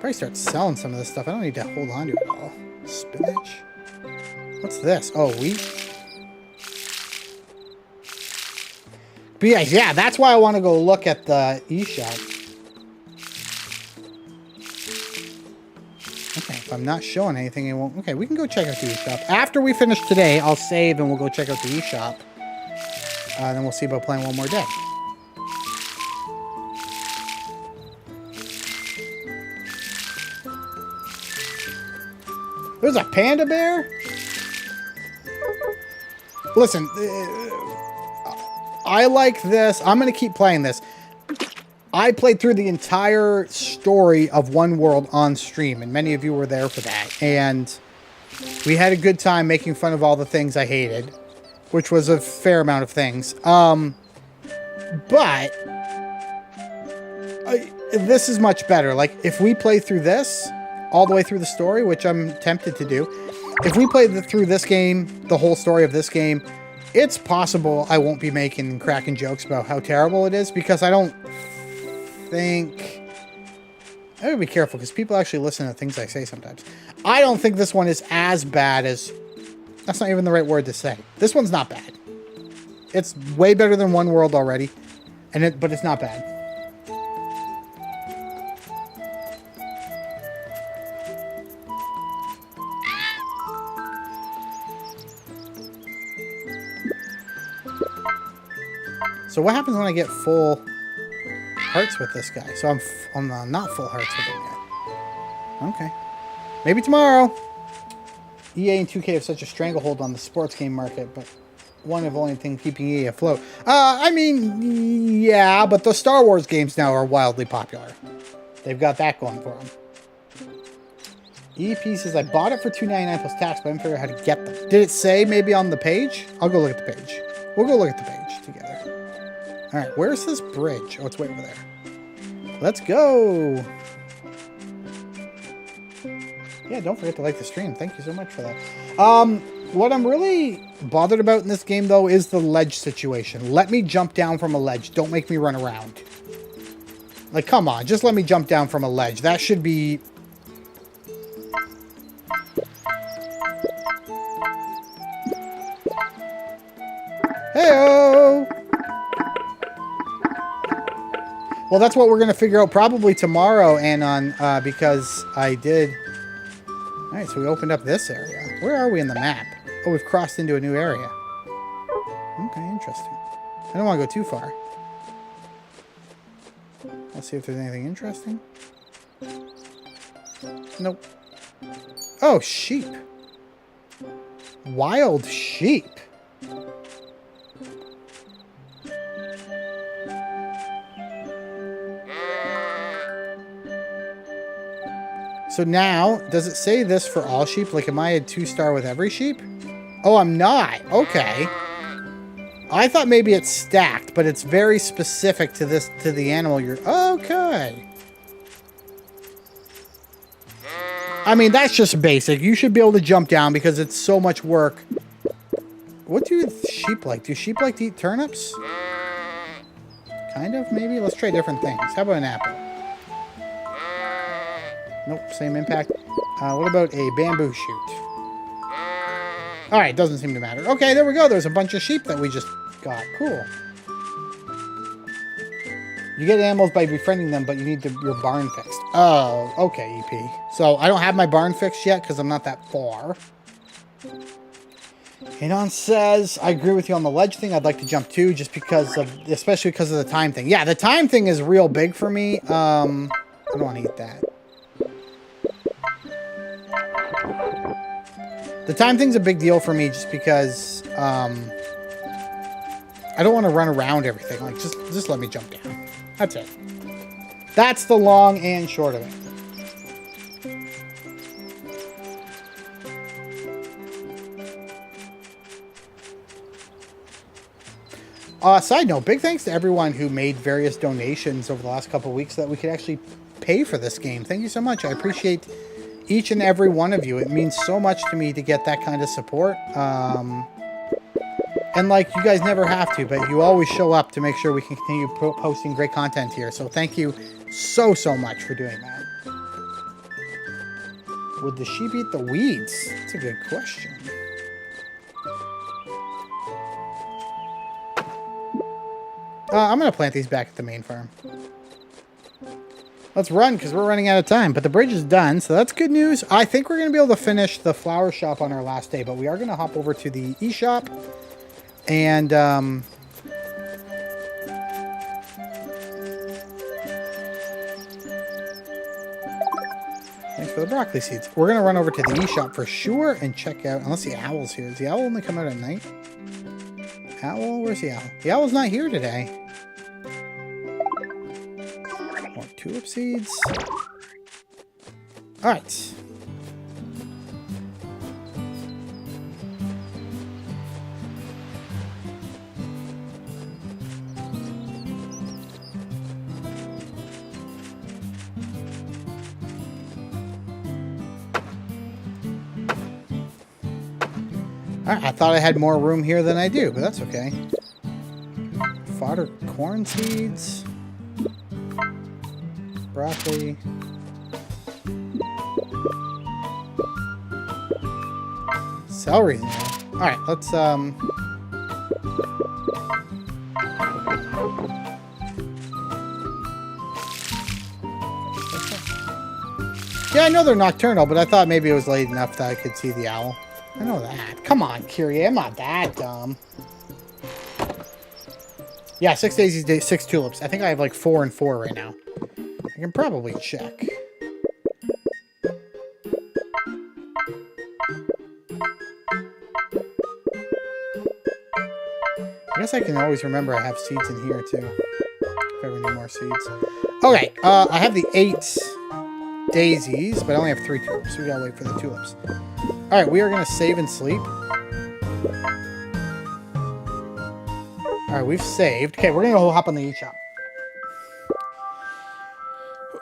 A: Probably start selling some of this stuff. I don't need to hold on to it all. Spinach. What's this? Oh, wheat. But yeah, that's why I want to go look at the eShop. Okay, if I'm not showing anything, it won't... Okay, we can go check out the eShop. After we finish today, I'll save and we'll go check out the eShop. Then we'll see about playing one more day. There's a panda bear? Listen, I like this. I'm going to keep playing this. I played through the entire story of One World on stream, and many of you were there for that. And we had a good time making fun of all the things I hated, which was a fair amount of things. But this is much better. Like, if we play through this all the way through the story, which I'm tempted to do, if we play through this game, the whole story of this game, it's possible I won't be making cracking jokes about how terrible it is, because I don't think... I gotta be careful, because people actually listen to things I say sometimes. I don't think this one is as bad as... That's not even the right word to say. This one's not bad. It's way better than One World already, but it's not bad. So what happens when I get full hearts with this guy? So I'm not full hearts with him yet. Okay. Maybe tomorrow. EA and 2K have such a stranglehold on the sports game market, but one of the only things keeping EA afloat. I mean, yeah, but the Star Wars games now are wildly popular. They've got that going for them. EP says, I bought it for $2.99 plus tax, but I didn't figure out how to get them. Did it say maybe on the page? I'll go look at the page. We'll go look at the page together. All right, where's this bridge? Oh, it's way over there. Let's go. Yeah, don't forget to like the stream. Thank you so much for that. What I'm really bothered about in this game, though, is the ledge situation. Let me jump down from a ledge. Don't make me run around. Like, come on. Just let me jump down from a ledge. That should be... Hey-o! Well, that's what we're going to figure out probably tomorrow, Anon, because I did... All right, so we opened up this area. Where are we in the map? Oh, we've crossed into a new area. Okay, interesting. I don't want to go too far. Let's see if there's anything interesting. Nope. Oh, sheep. Wild sheep. So now, does it say this for all sheep? Like, am I a 2-star with every sheep? Oh, I'm not. Okay. I thought maybe it's stacked, but it's very specific to this, to the animal you're... Okay. I mean, that's just basic. You should be able to jump down because it's so much work. What do sheep like? Do sheep like to eat turnips? Kind of, maybe? Let's try different things. How about an apple? Nope, same impact. What about a bamboo shoot? Alright, doesn't seem to matter. Okay, there we go. There's a bunch of sheep that we just got. Cool. You get animals by befriending them, but you need your barn fixed. Oh, okay, EP. So, I don't have my barn fixed yet because I'm not that far. Anon says, I agree with you on the ledge thing. I'd like to jump too, just because of, especially because of the time thing. Yeah, the time thing is real big for me. I don't want to eat that. The time thing's a big deal for me just because I don't want to run around everything. Like, just let me jump down. That's it. That's the long and short of it. Side note, big thanks to everyone who made various donations over the last couple of weeks so that we could actually pay for this game. Thank you so much. I appreciate each and every one of you. It means so much to me to get that kind of support. And like, you guys never have to, but you always show up to make sure we can continue posting great content here. So thank you so much for doing that. Would the sheep eat the weeds? That's a good question. I'm going to plant these back at the main farm. Let's run, because we're running out of time. But the bridge is done, so that's good news. I think we're going to be able to finish the flower shop on our last day, but we are going to hop over to the e-shop. And, thanks for the broccoli seeds. We're going to run over to the e-shop for sure and check out, unless the owl's here. Does the owl only come out at night? Owl? Where's the owl? The owl's not here today. More tulip seeds. Alright. I thought I had more room here than I do, but that's okay. Fodder corn seeds. Broccoli. Celery. Alright, let's yeah, I know they're nocturnal, but I thought maybe it was late enough that I could see the owl. I know that. Come on, Kirie. I'm not that dumb. Yeah, 6 daisies, 6 tulips. I think I have like 4 and 4 right now. I can probably check. I guess I can always remember I have seeds in here too. If I ever need more seeds. Okay, I have the 8. daisies, but I only have 3 tulips, so we gotta wait for the tulips. Alright, we are gonna save and sleep. Alright, we've saved. Okay, we're gonna go hop on the eShop.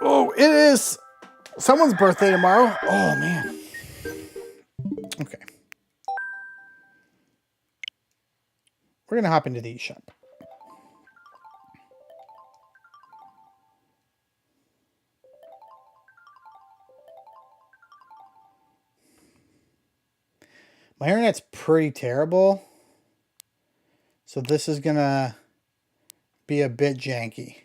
A: Oh, it is someone's birthday tomorrow. Oh, man. Okay. We're gonna hop into the eShop. My internet's pretty terrible, so this is gonna be a bit janky.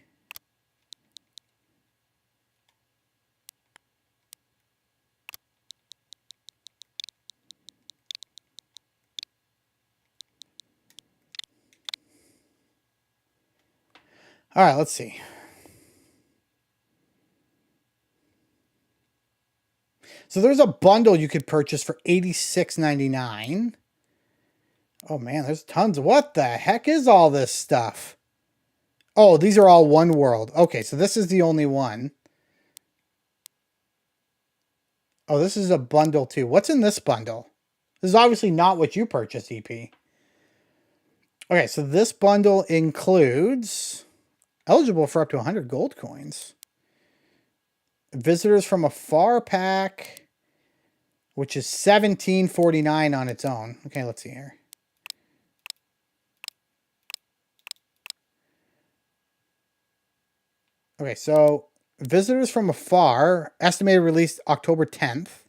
A: All right, let's see. So there's a bundle you could purchase for $86.99. Oh man, there's tons. What the heck is all this stuff? Oh, these are all one world. Okay, so this is the only one. Oh, this is a bundle too. What's in this bundle? This is obviously not what you purchased, EP. Okay, so this bundle includes eligible for up to 100 gold coins. Visitors from Afar pack, which is $17.49 on its own. Okay, let's see here. Okay, so Visitors from Afar, estimated release October 10th.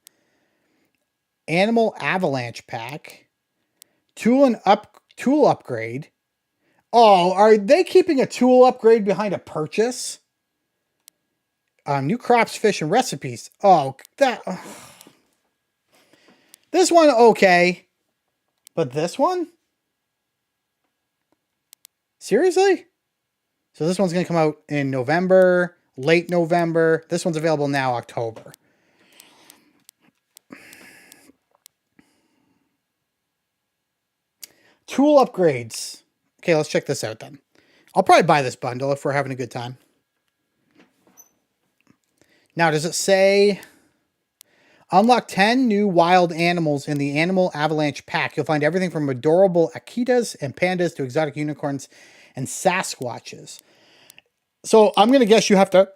A: Animal Avalanche pack. Tool upgrade. Oh, are they keeping a tool upgrade behind a purchase? New crops, fish, and recipes. Oh, that... This one, okay. But this one? Seriously? So this one's going to come out in November, late November. This one's available now, October. Tool upgrades. Okay, let's check this out then. I'll probably buy this bundle if we're having a good time. Now, does it say... Unlock 10 new wild animals in the Animal Avalanche pack. You'll find everything from adorable akitas and pandas to exotic unicorns and Sasquatches. So I'm going to guess you have to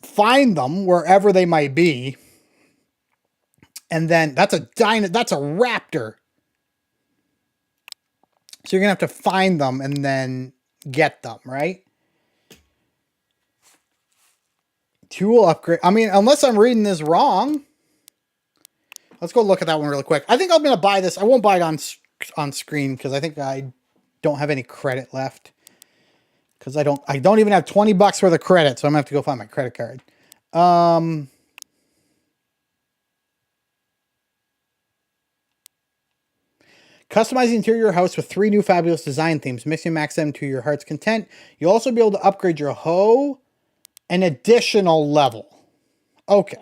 A: find them wherever they might be. And then that's a raptor. So you're going to have to find them and then get them, right? Tool upgrade. I mean, unless I'm reading this wrong. Let's go look at that one really quick. I think I'm going to buy this. I won't buy it on screen because I think I don't have any credit left. Because I don't even have $20 worth of credit, so I'm going to have to go find my credit card. Customize the interior house with 3 new fabulous design themes. Mix and max them to your heart's content. You'll also be able to upgrade your hoe an additional level. Okay.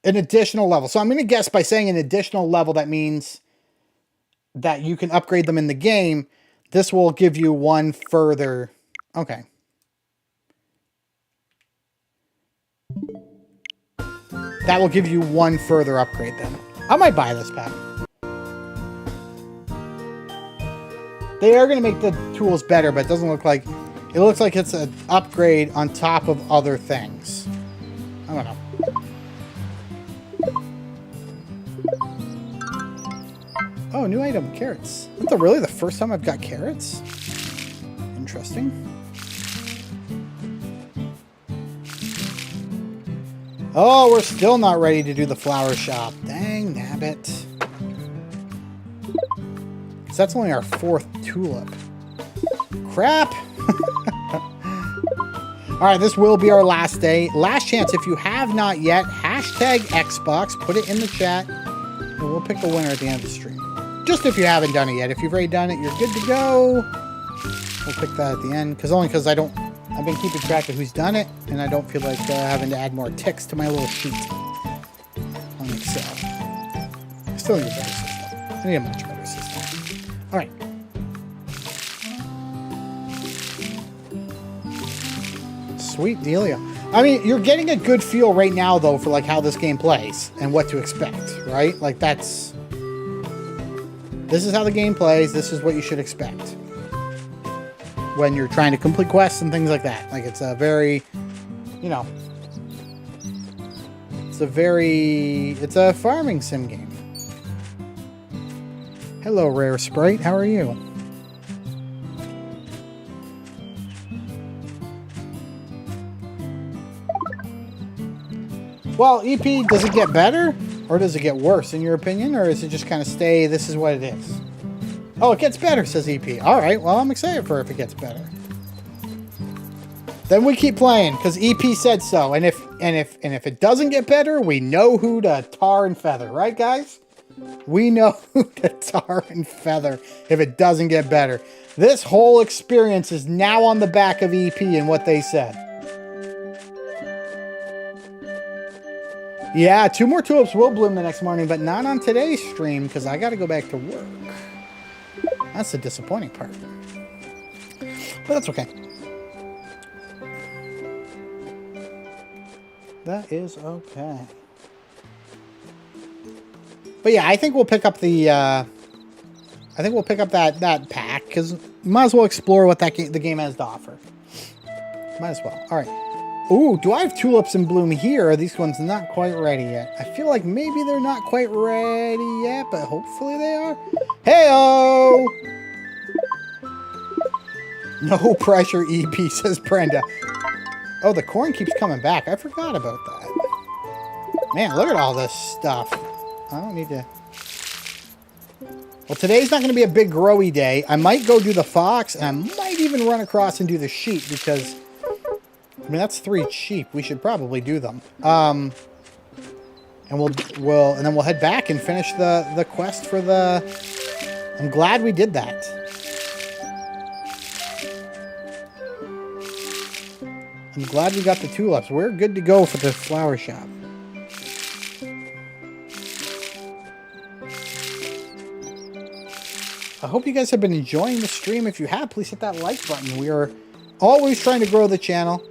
A: An additional level. So I'm going to guess by saying an additional level, that means that you can upgrade them in the game. This will give you one further. Okay. That will give you one further upgrade then. I might buy this pack. They are going to make the tools better, but it doesn't look like... It looks like it's an upgrade on top of other things. I don't know. Oh, new item, carrots. Is that really the first time I've got carrots? Interesting. Oh, we're still not ready to do the flower shop. Dang nabbit. So that's only our 4th tulip. Crap! Alright, this will be our last day. Last chance, if you have not yet, hashtag Xbox, put it in the chat, and we'll pick the winner at the end of the stream. Just if you haven't done it yet. If you've already done it, you're good to go. We'll pick that at the end. Only because I've been keeping track of who's done it, and I don't feel like having to add more ticks to my little sheet on Excel. I still need a better system. I need a much better system. Alright. Sweet dealio. I mean, you're getting a good feel right now, though, for like how this game plays and what to expect, right? Like this is how the game plays. This is what you should expect when you're trying to complete quests and things like that. Like it's a very, you know, it's a farming sim game. Hello, Rare Sprite. How are you? Well, EP, does it get better? Or does it get worse, in your opinion? Or is it just kind of stay, this is what it is? Oh, it gets better, says EP. All right, well, I'm excited for if it gets better. Then we keep playing, because EP said so. And if it doesn't get better, we know who to tar and feather. Right, guys? We know who to tar and feather if it doesn't get better. This whole experience is now on the back of EP and what they said. Yeah, 2 more tulips will bloom the next morning, but not on today's stream because I got to go back to work. That's the disappointing part. But that's okay. That is okay. But yeah, I think we'll pick up the. I think we'll pick up that pack because might as well explore what the game has to offer. Might as well. All right. Ooh, do I have tulips in bloom here? Are these ones not quite ready yet? I feel like maybe they're not quite ready yet, but hopefully they are. Hey-oh! No pressure, EP, says Brenda. Oh, the corn keeps coming back. I forgot about that. Man, look at all this stuff. I don't need to... Well, today's not going to be a big growy day. I might go do the fox, and I might even run across and do the sheep, because... I mean, that's 3 sheep. We should probably do them. And then we'll head back and finish the quest for the... I'm glad we did that. I'm glad we got the tulips. We're good to go for the flower shop. I hope you guys have been enjoying the stream. If you have, please hit that like button. We are always trying to grow the channel.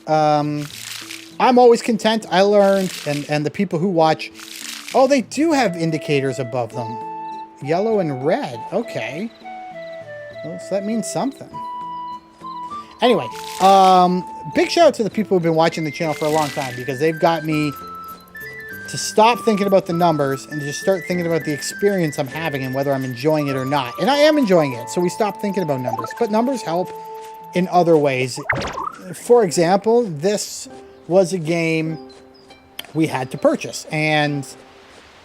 A: I'm always content. I learned, and the people who watch, oh, they do have indicators above them. Yellow and red. Okay. Well, so that means something. Anyway, big shout out to the people who've been watching the channel for a long time because they've got me to stop thinking about the numbers and just start thinking about the experience I'm having and whether I'm enjoying it or not. And I am enjoying it, so we stopped thinking about numbers. But numbers help in other ways. For example, this was a game we had to purchase, and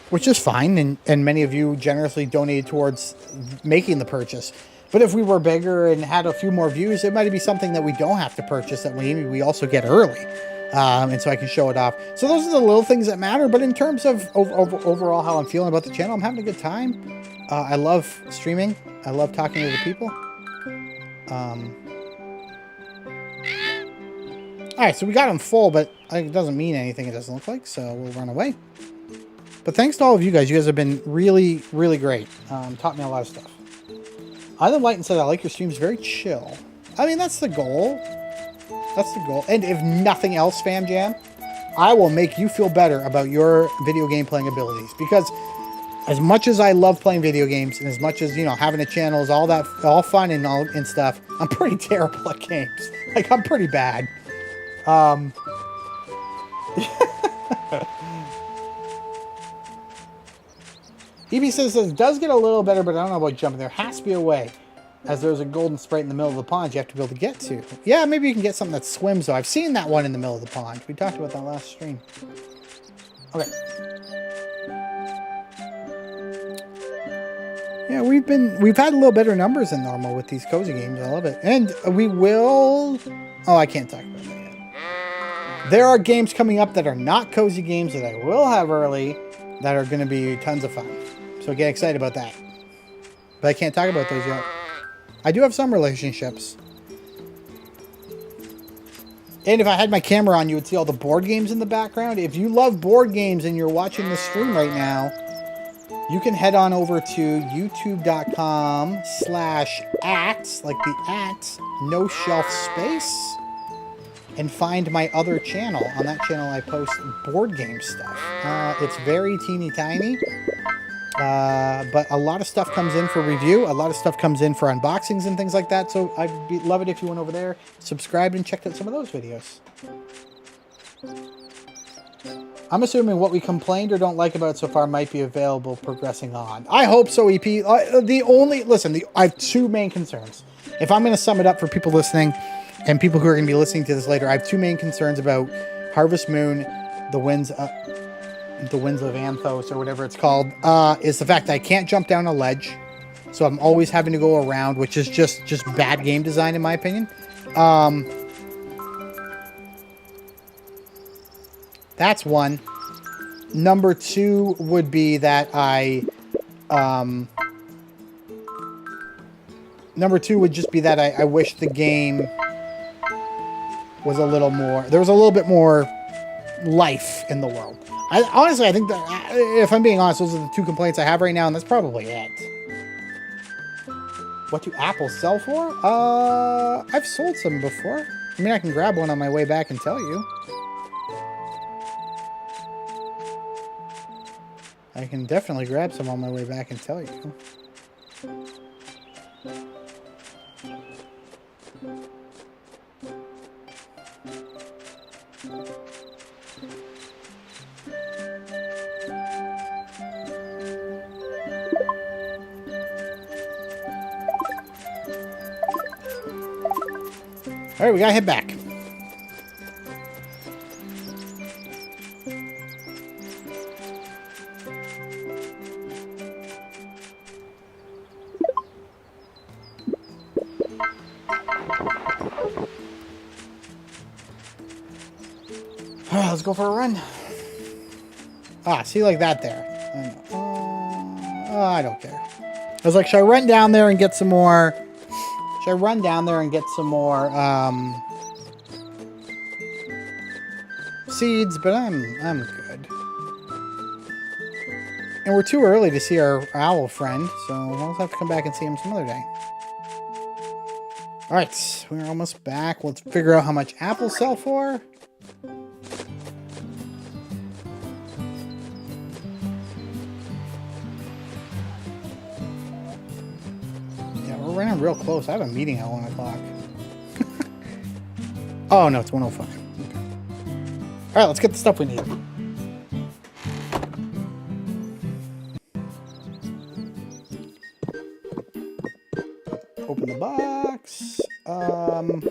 A: which is fine, and many of you generously donated towards making the purchase. But if we were bigger and had a few more views, it might be something that we don't have to purchase, that we also get early, and so I can show it off. So those are the little things that matter, but in terms of overall how I'm feeling about the channel, I'm having a good time. I love streaming. I love talking to the people. Alright, so we got them full, but it doesn't mean anything, it doesn't look like, so we'll run away. But thanks to all of you guys. You guys have been really, really great. Taught me a lot of stuff. I Live Light and said, I like your streams, very chill. I mean, that's the goal. That's the goal. And if nothing else, Fam Jam, I will make you feel better about your video game playing abilities. Because as much as I love playing video games, and as much as, you know, having a channel is all fun and stuff, I'm pretty terrible at games. Like, I'm pretty bad. EB says it does get a little better, but I don't know about jumping. There has to be a way, as there's a golden sprite in the middle of the pond you have to be able to get to. Yeah, maybe you can get something that swims, though. I've seen that one in the middle of the pond. We talked about that last stream. Okay. Yeah, we've had a little better numbers than normal with these cozy games. I love it. And we will... Oh, I can't talk about that yet. There are games coming up that are not cozy games that I will have early that are going to be tons of fun. So get excited about that. But I can't talk about those yet. I do have some relationships. And if I had my camera on, you would see all the board games in the background. If you love board games and you're watching this stream right now, you can head on over to youtube.com/@, like the @ no shelf space. and find my other channel. On that channel, I post board game stuff. It's very teeny tiny, but a lot of stuff comes in for review. A lot of stuff comes in for unboxings and things like that. So I'd love it if you went over there, subscribed, and checked out some of those videos. I'm assuming what we complained or don't like about it so far might be available progressing on. I hope so, EP. I have two main concerns. If I'm going to sum it up for people listening and people who are going to be listening to this later, I have two main concerns about Harvest Moon, the Winds of Anthos, or whatever it's called, is the fact that I can't jump down a ledge. So I'm always having to go around, which is just bad game design, in my opinion. That's one. Number two would be that Number two would just be that I wish the game was a little more... There was a little bit more life in the world. Honestly, I think that, if I'm being honest, those are the two complaints I have right now, and that's probably it. What do apples sell for? I've sold some before. I mean, I can grab one on my way back and tell you. I can definitely grab some on my way back and tell you. All right, we gotta head back. Let's go for a run. See, like that there. I don't care. I was like, should I run down there and get some more... Should I run down there and get some more seeds? But I'm good. And we're too early to see our owl friend, so we'll have to come back and see him some other day. All right, we're almost back. Let's figure out how much apples sell for. We're running real close. I have a meeting at 1 o'clock. Oh, no, it's 1:05. Okay. All right, let's get the stuff we need. Open the box. Oh,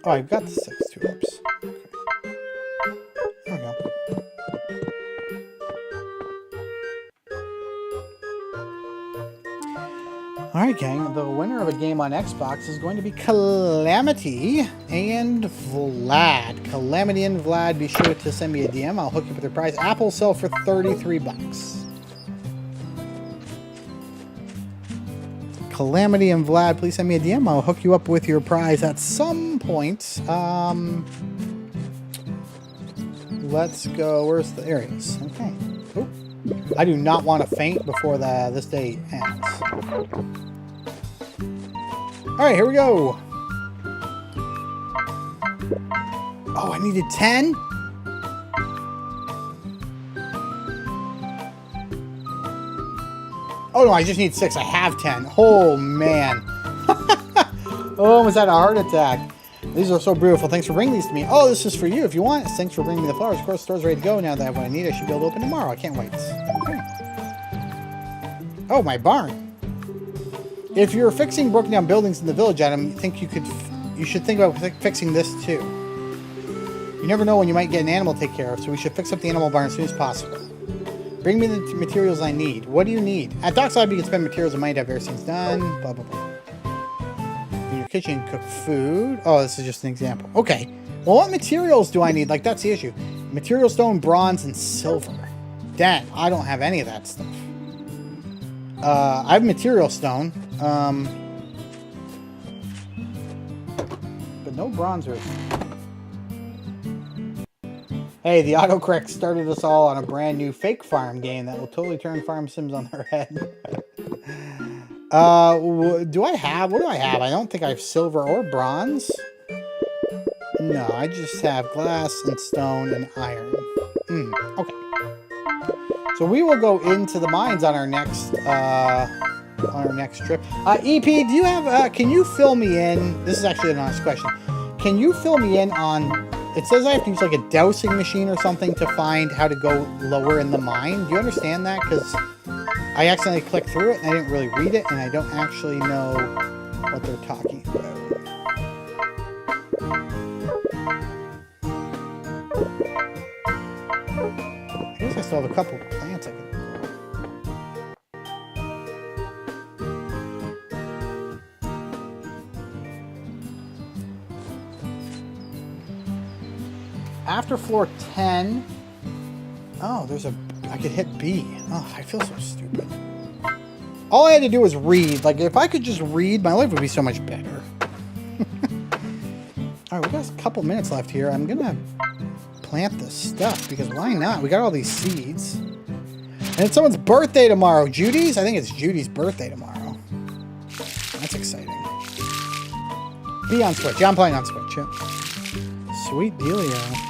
A: I've got the 6 tulips. Okay. There we go. Alright, gang, the winner of a game on Xbox is going to be Calamity and Vlad. Calamity and Vlad, be sure to send me a DM. I'll hook you up with your prize. Apples sell for 33 bucks. Calamity and Vlad, please send me a DM. I'll hook you up with your prize at some point. Let's go. Where's the areas? Okay. Oop. I do not want to faint before this day ends. Alright, here we go. Oh, I needed 10? Oh, no, I just need 6. I have 10. Oh, man. Oh, almost had a heart attack. These are so beautiful. Thanks for bringing these to me. Oh, this is for you if you want. Thanks for bringing me the flowers. Of course, the store's ready to go. Now that I have what I need, I should be able to open tomorrow. I can't wait. Okay. Oh, my barn. If you're fixing broken down buildings in the village, Adam, you should think about fixing this too. You never know when you might get an animal to take care of, so we should fix up the animal barn as soon as possible. Bring me the materials I need. What do you need? At Dockside, you can spend materials and money to have everything's done. Blah, blah, blah. In your kitchen, cook food. Oh, this is just an example. Okay. Well, what materials do I need? Like, that's the issue. Material stone, bronze, and silver. Dang, I don't have any of that stuff. I have material stone. But no bronzers. Hey, the autocorrect started us all on a brand new fake farm game that will totally turn farm sims on their head. What do I have? I don't think I have silver or bronze. No, I just have glass and stone and iron. Okay. So we will go into the mines on our next trip. EP, do you have? Can you fill me in? This is actually an honest question. Can you fill me in on? It says I have to use like a dowsing machine or something to find how to go lower in the mine. Do you understand that? Because I accidentally clicked through it and I didn't really read it, and I don't actually know what they're talking about. I guess I still have a couple of plants I can. After floor 10. Oh, there's a. I could hit B. Oh, I feel so stupid. All I had to do was read. Like, if I could just read, my life would be so much better. Alright, we got a couple minutes left here. I'm gonna plant this stuff because why not? We got all these seeds. And it's someone's birthday tomorrow. Judy's? I think it's Judy's birthday tomorrow. That's exciting. Be on Switch. Yeah, I'm playing on Switch. Yeah. Sweet dealio.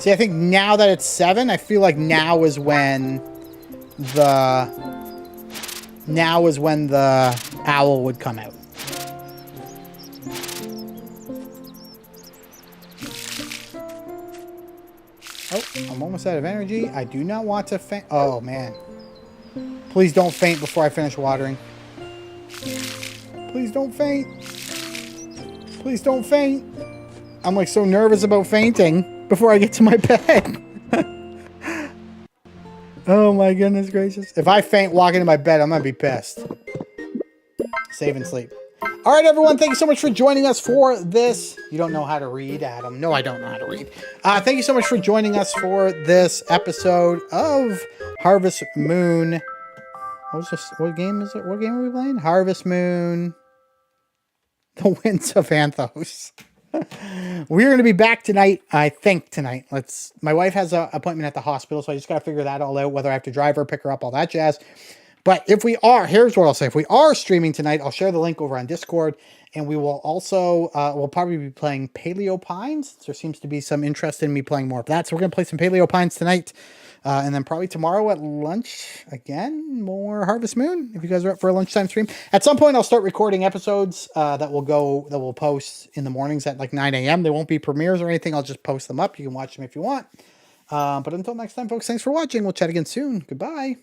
A: See, I think now that it's 7, I feel like now is when the owl would come out. Oh, I'm almost out of energy. I do not want to faint. Oh, man. Please don't faint before I finish watering. Please don't faint. Please don't faint. I'm like so nervous about fainting before I get to my bed. Oh my goodness gracious. If I faint walking to my bed, I'm going to be pissed. Save and sleep. All right, everyone. Thank you so much for joining us for this. You don't know how to read, Adam. No, I don't know how to read. Thank you so much for joining us for this episode of Harvest Moon. What was this? What game is it? What game are we playing? Harvest Moon. The Winds of Anthos. We're going to be back tonight, I think tonight. My wife has an appointment at the hospital, so I just got to figure that all out, whether I have to drive her, pick her up, all that jazz. But if we are, here's what I'll say. If we are streaming tonight, I'll share the link over on Discord, and we will also, we'll probably be playing Paleo Pines. There seems to be some interest in me playing more of that, so we're going to play some Paleo Pines tonight. And then probably tomorrow at lunch, again, more Harvest Moon, if you guys are up for a lunchtime stream. At some point, I'll start recording episodes that we'll post in the mornings at like 9 a.m. They won't be premieres or anything. I'll just post them up. You can watch them if you want. But until next time, folks, thanks for watching. We'll chat again soon. Goodbye.